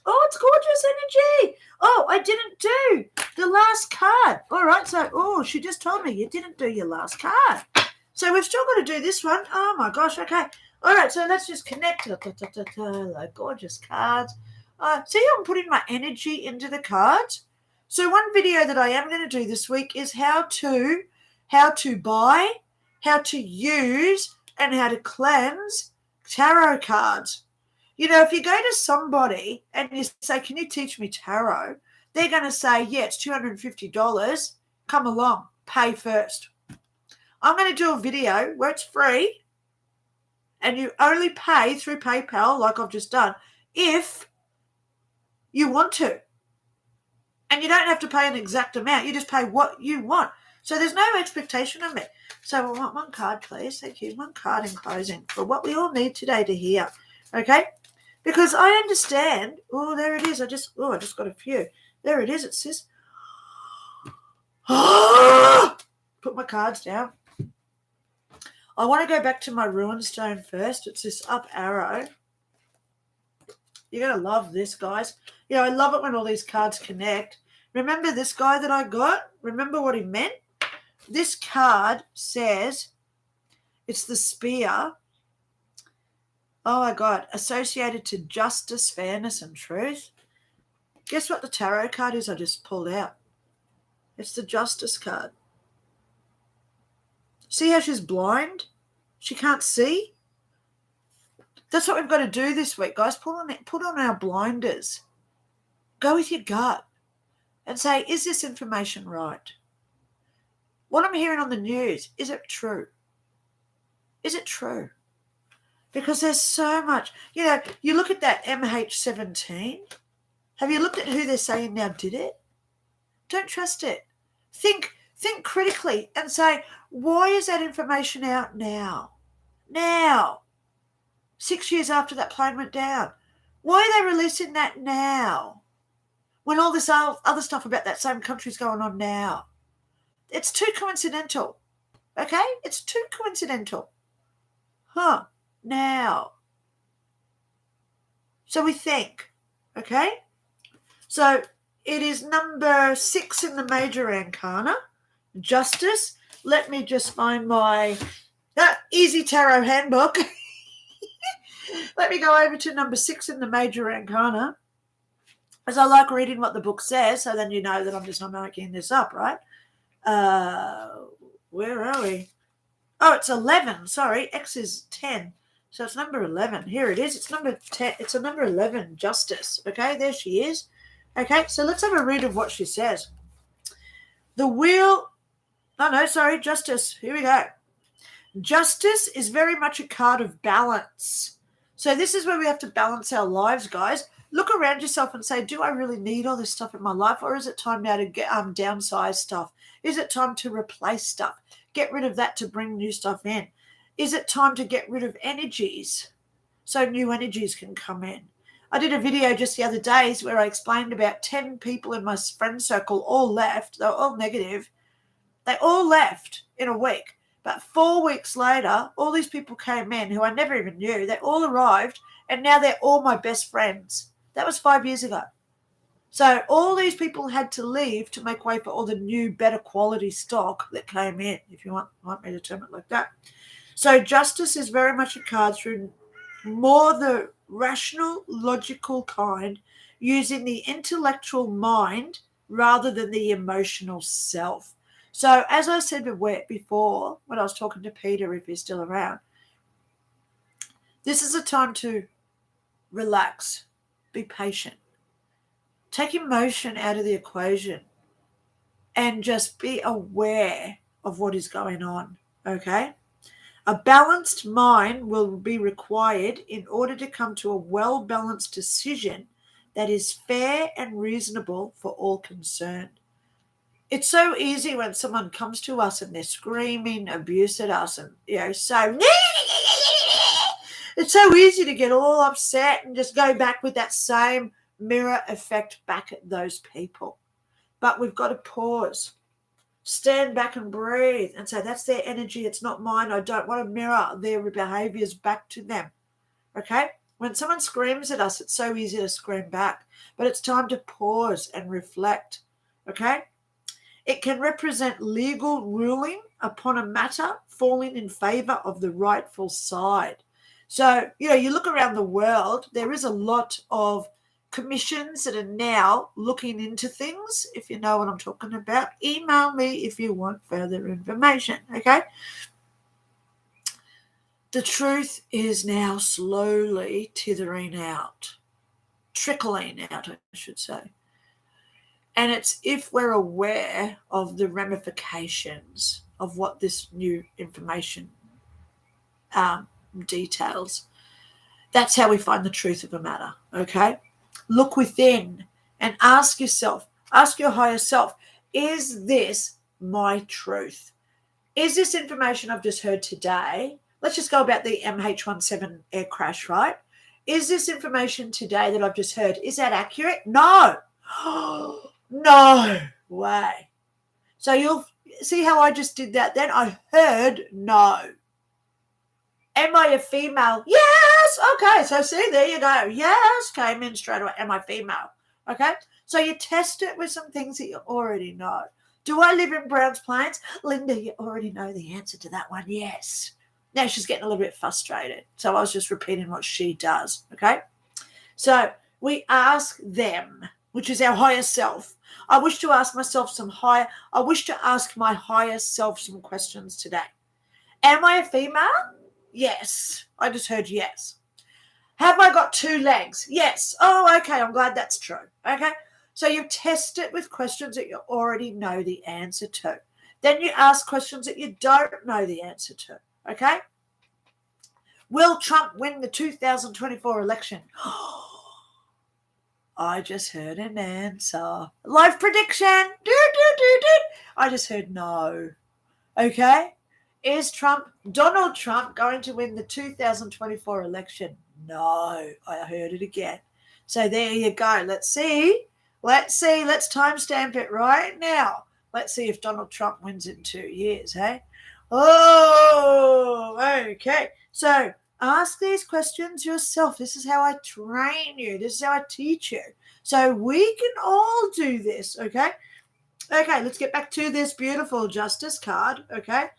Oh, it's gorgeous energy. Oh, I didn't do the last card. All right, so, she just told me you didn't do your last card. So we've still got to do this one. Oh, my gosh, okay. All right, so let's just connect. Like gorgeous cards. See how I'm putting my energy into the cards? So one video that I am going to do this week is how to buy, how to use, and how to cleanse tarot cards. You know, if you go to somebody and you say, can you teach me tarot? They're going to say, yeah, it's $250. Come along, pay first. I'm going to do a video where it's free and you only pay through PayPal like I've just done if you want to. And you don't have to pay an exact amount. You just pay what you want. So there's no expectation of it. So I want one card, please. Thank you. One card in closing for what we all need today to hear. Okay? Because I understand. Oh, there it is. I just got a few. There it is. It says, put my cards down. I want to go back to my ruin stone first. It's this up arrow. You're going to love this, guys. You know, I love it when all these cards connect. Remember this guy that I got? Remember what he meant? This card says it's the spear. Oh, my God. Associated to justice, fairness, and truth. Guess what the tarot card is I just pulled out? It's the justice card. See how she's blind? She can't see? That's what we've got to do this week, guys. Put on our blinders. Go with your gut and say, is this information right? What I'm hearing on the news, is it true? Is it true? Because there's so much. You know, you look at that MH17. Have you looked at who they're saying now did it? Don't trust it. Think critically and say, why is that information out now? Now. 6 years after that plane went down. Why are they releasing that now? When all this other stuff about that same country is going on now. It's too coincidental. Okay? It's too coincidental. Now. So we think. Okay? So it is number 6 in the major arcana. Justice. Let me just find my Easy Tarot handbook. Let me go over to number 6 in the major arcana, as I like reading what the book says, so then you know that I'm just not making this up, right? Where are we? Oh, it's 11. Sorry, X is 10. So it's number 11. Here it is. It's number 10. It's a number 11, Justice. Okay, there she is. Okay, so let's have a read of what she says. Justice. Here we go. Justice is very much a card of balance. So this is where we have to balance our lives, guys. Look around yourself and say, do I really need all this stuff in my life, or is it time now to get downsize stuff? Is it time to replace stuff? Get rid of that to bring new stuff in. Is it time to get rid of energies so new energies can come in? I did a video just the other days where I explained about 10 people in my friend circle all left. They were all negative. They all left in a week. But 4 weeks later, all these people came in who I never even knew. They all arrived, and now they're all my best friends. That was 5 years ago. So all these people had to leave to make way for all the new, better quality stock that came in, if you want me to term it like that. So justice is very much a card through more the rational, logical kind, using the intellectual mind rather than the emotional self. So as I said before, when I was talking to Peter, if he's still around, this is a time to relax, be patient, take emotion out of the equation, and just be aware of what is going on, okay? A balanced mind will be required in order to come to a well-balanced decision that is fair and reasonable for all concerned. It's so easy when someone comes to us and they're screaming abuse at us and, so it's so easy to get all upset and just go back with that same mirror effect back at those people. But we've got to pause, stand back and breathe and say, that's their energy, it's not mine. I don't want to mirror their behaviors back to them. Okay? When someone screams at us, it's so easy to scream back, but it's time to pause and reflect. Okay? It can represent legal ruling upon a matter falling in favor of the rightful side. So, you look around the world, there is a lot of commissions that are now looking into things. If you know what I'm talking about, email me if you want further information, okay? The truth is now slowly trickling out, I should say. And it's if we're aware of the ramifications of what this new information details, that's how we find the truth of a matter, okay? Look within and ask yourself, ask your higher self, is this my truth? Is this information I've just heard today? Let's just go about the MH17 air crash, right? Is this information today that I've just heard, is that accurate? No. No way. So you'll see how I just did that then? I heard no. Am I a female? Yes. Okay. So see, there you go. Yes. Came in straight away. Am I female? Okay. So you test it with some things that you already know. Do I live in Browns Plains? Lynda, you already know the answer to that one. Yes. Now she's getting a little bit frustrated. So I was just repeating what she does. Okay. So we ask them, which is our higher self. I wish to ask my higher self some questions today. Am I a female? Yes. I just heard yes. Have I got 2 legs? Yes. Oh, okay. I'm glad that's true. Okay. So you test it with questions that you already know the answer to. Then you ask questions that you don't know the answer to. Okay. Will Trump win the 2024 election? I just heard an answer. Live prediction. I just heard no. Okay. Is Donald Trump going to win the 2024 election? No. I heard it again. So there you go. Let's see. Let's timestamp it right now. Let's see if Donald Trump wins in 2 years, hey? Oh, okay. So ask these questions yourself. This is how I train you. This is how I teach you. So we can all do this, okay? Okay, let's get back to this beautiful justice card, okay?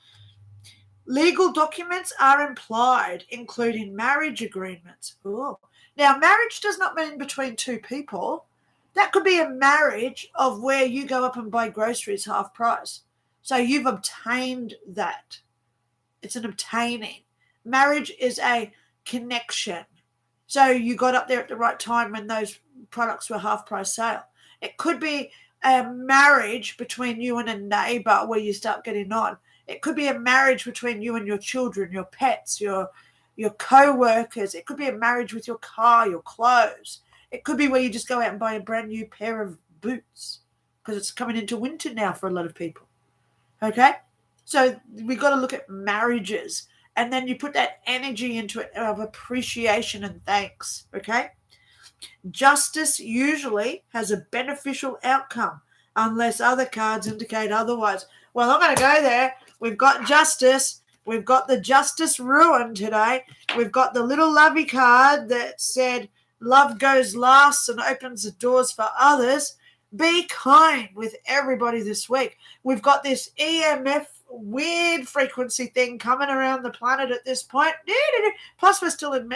Legal documents are implied, including marriage agreements. Ooh. Now, marriage does not mean between 2 people. That could be a marriage of where you go up and buy groceries half price. So you've obtained that. It's an obtaining. Marriage is a connection. So you got up there at the right time when those products were half price sale. It could be a marriage between you and a neighbor where you start getting on. It could be a marriage between you and your children, your pets, your co-workers. It could be a marriage with your car, your clothes. It could be where you just go out and buy a brand new pair of boots because it's coming into winter now for a lot of people. Okay? So we've got to look at marriages, and then you put that energy into it of appreciation and thanks. Okay? Justice usually has a beneficial outcome unless other cards indicate otherwise. Well, I'm going to go there. We've got justice. We've got the justice ruin today. We've got the little lovey card that said love goes last and opens the doors for others. Be kind with everybody this week. We've got this EMF weird frequency thing coming around the planet at this point. Plus, we're still in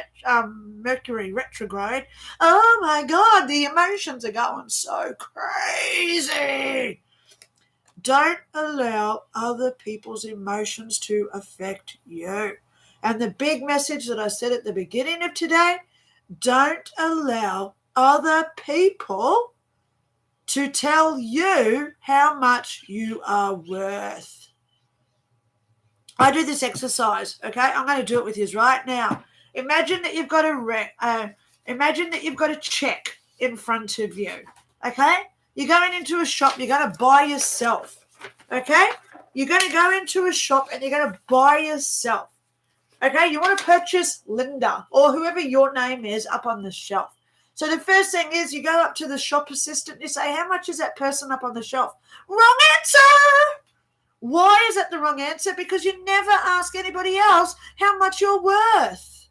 Mercury retrograde. Oh, my God, the emotions are going so crazy. Don't allow other people's emotions to affect you. And the big message that I said at the beginning of today, don't allow other people to tell you how much you are worth. I do this exercise, okay? I'm going to do it with you right now. Imagine that you've got a check in front of you, okay? You're going into a shop. You're going to buy yourself, okay? You're going to go into a shop and you're going to buy yourself, okay? You want to purchase Linda or whoever your name is up on the shelf. So the first thing is you go up to the shop assistant. You say, how much is that person up on the shelf? Wrong answer. Why is that the wrong answer? Because you never ask anybody else how much you're worth.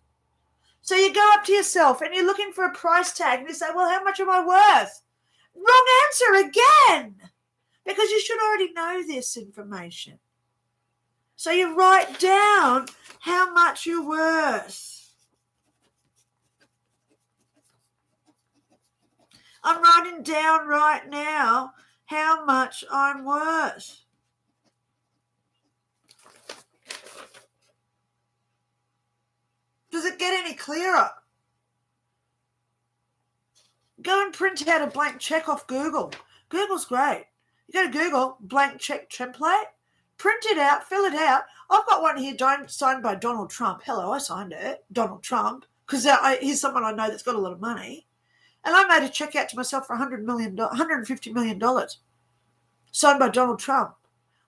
So you go up to yourself and you're looking for a price tag and you say, well, how much am I worth? Wrong answer again, because you should already know this information. So you write down how much you're worth. I'm writing down right now how much I'm worth. Does it get any clearer? Go and print out a blank check off Google. Google's great. You go to Google, blank check template, print it out, fill it out. I've got one here signed by Donald Trump. Hello, I signed it, Donald Trump, because he's someone I know that's got a lot of money. And I made a check out to myself for $150 million, signed by Donald Trump.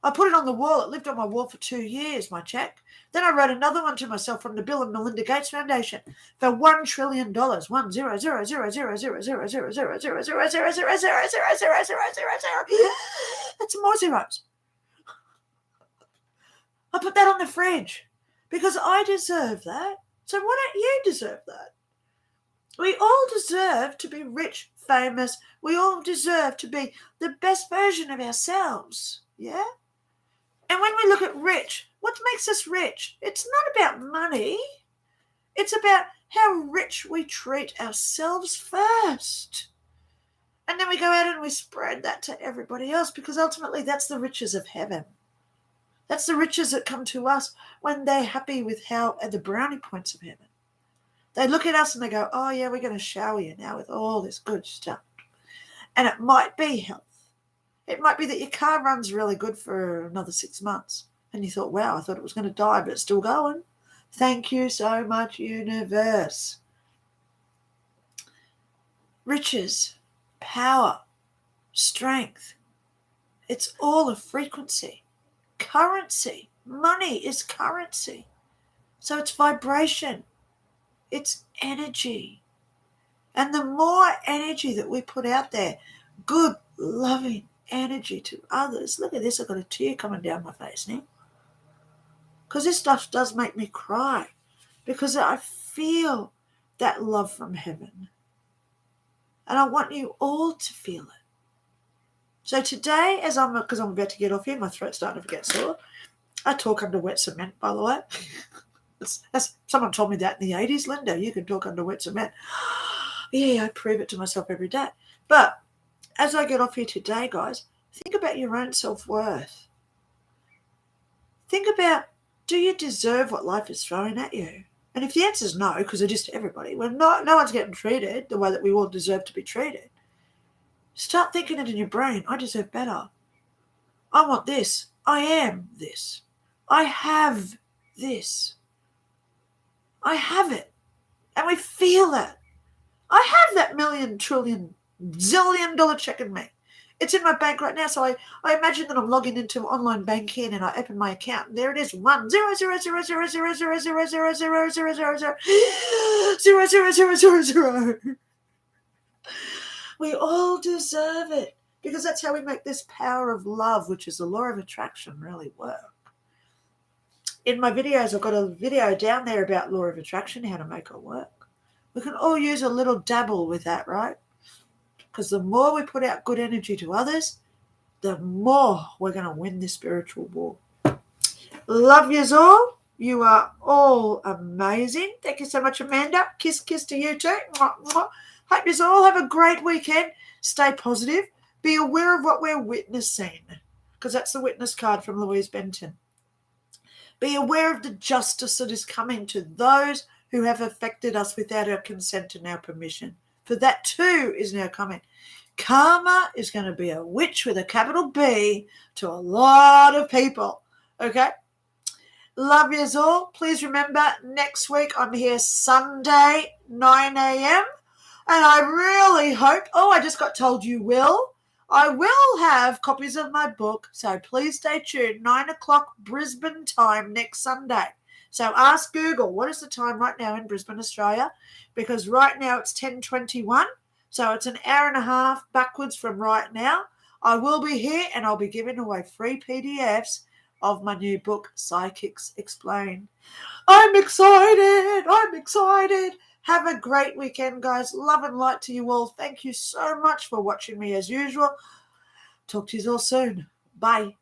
I put it on the wall. It lived on my wall for 2 years, my check. Then I wrote another one to myself from the Bill and Melinda Gates Foundation for $1 trillion. 1 0 0 0 0 0 0 0 0 0 0 0 0 0 0 0. That's more zeros. I put that on the fridge because I deserve that. So why don't you deserve that? We all deserve to be rich, famous. We all deserve to be the best version of ourselves. Yeah? And when we look at rich, what makes us rich? It's not about money. It's about how rich we treat ourselves first. And then we go out and we spread that to everybody else, because ultimately that's the riches of heaven. That's the riches that come to us when they're happy with the brownie points of heaven. They look at us and they go, oh yeah, we're going to shower you now with all this good stuff. And it might be health. It might be that your car runs really good for another 6 months. And you thought, wow, I thought it was going to die, but it's still going. Thank you so much, universe. Riches, power, strength. It's all a frequency. Currency. Money is currency. So it's vibration. It's energy. And the more energy that we put out there, good, loving energy to others. Look at this. I've got a tear coming down my face now. Because this stuff does make me cry. Because I feel that love from heaven. And I want you all to feel it. So today, because I'm about to get off here, my throat's starting to get sore. I talk under wet cement, by the way. Someone told me that in the 80s, Linda, you can talk under wet cement. Yeah, I prove it to myself every day. But as I get off here today, guys, think about your own self-worth. Think about, do you deserve what life is throwing at you? And if the answer is no, because they're just everybody, well, no one's getting treated the way that we all deserve to be treated. Start thinking it in your brain. I deserve better. I want this. I am this. I have this. I have it. And we feel that. I have that $1,000,000,000,000,000 trillion zillion dollar check in me. It's in my bank right now. So I imagine that I'm logging into online banking and I open my account. And there it is. 1 0 0 0 0 0 0 0 0 0 0 0 0 0 0 0. We all deserve it, because that's how we make this power of love, which is the law of attraction, really work. In my videos, I've got a video down there about law of attraction, how to make it work. We can all use a little dabble with that, right? Because the more we put out good energy to others, the more we're going to win this spiritual war. Love yous all. You are all amazing. Thank you so much, Amanda. Kiss to you too. Mwah, mwah. Hope you all have a great weekend. Stay positive. Be aware of what we're witnessing, because that's the witness card from Louise Benton. Be aware of the justice that is coming to those who have affected us without our consent and our permission. For that too is now coming. Karma is going to be a witch with a capital B to a lot of people. Okay? Love yous all. Please remember, next week I'm here Sunday, 9 a.m. And I really hope, I just got told you will. I will have copies of my book, so please stay tuned. 9 o'clock Brisbane time next Sunday. So ask Google, what is the time right now in Brisbane, Australia? Because right now it's 10:21, so it's an hour and a half backwards from right now. I will be here and I'll be giving away free PDFs of my new book, Psychics Explain. I'm excited. Have a great weekend, guys. Love and light to you all. Thank you so much for watching me as usual. Talk to you all soon. Bye.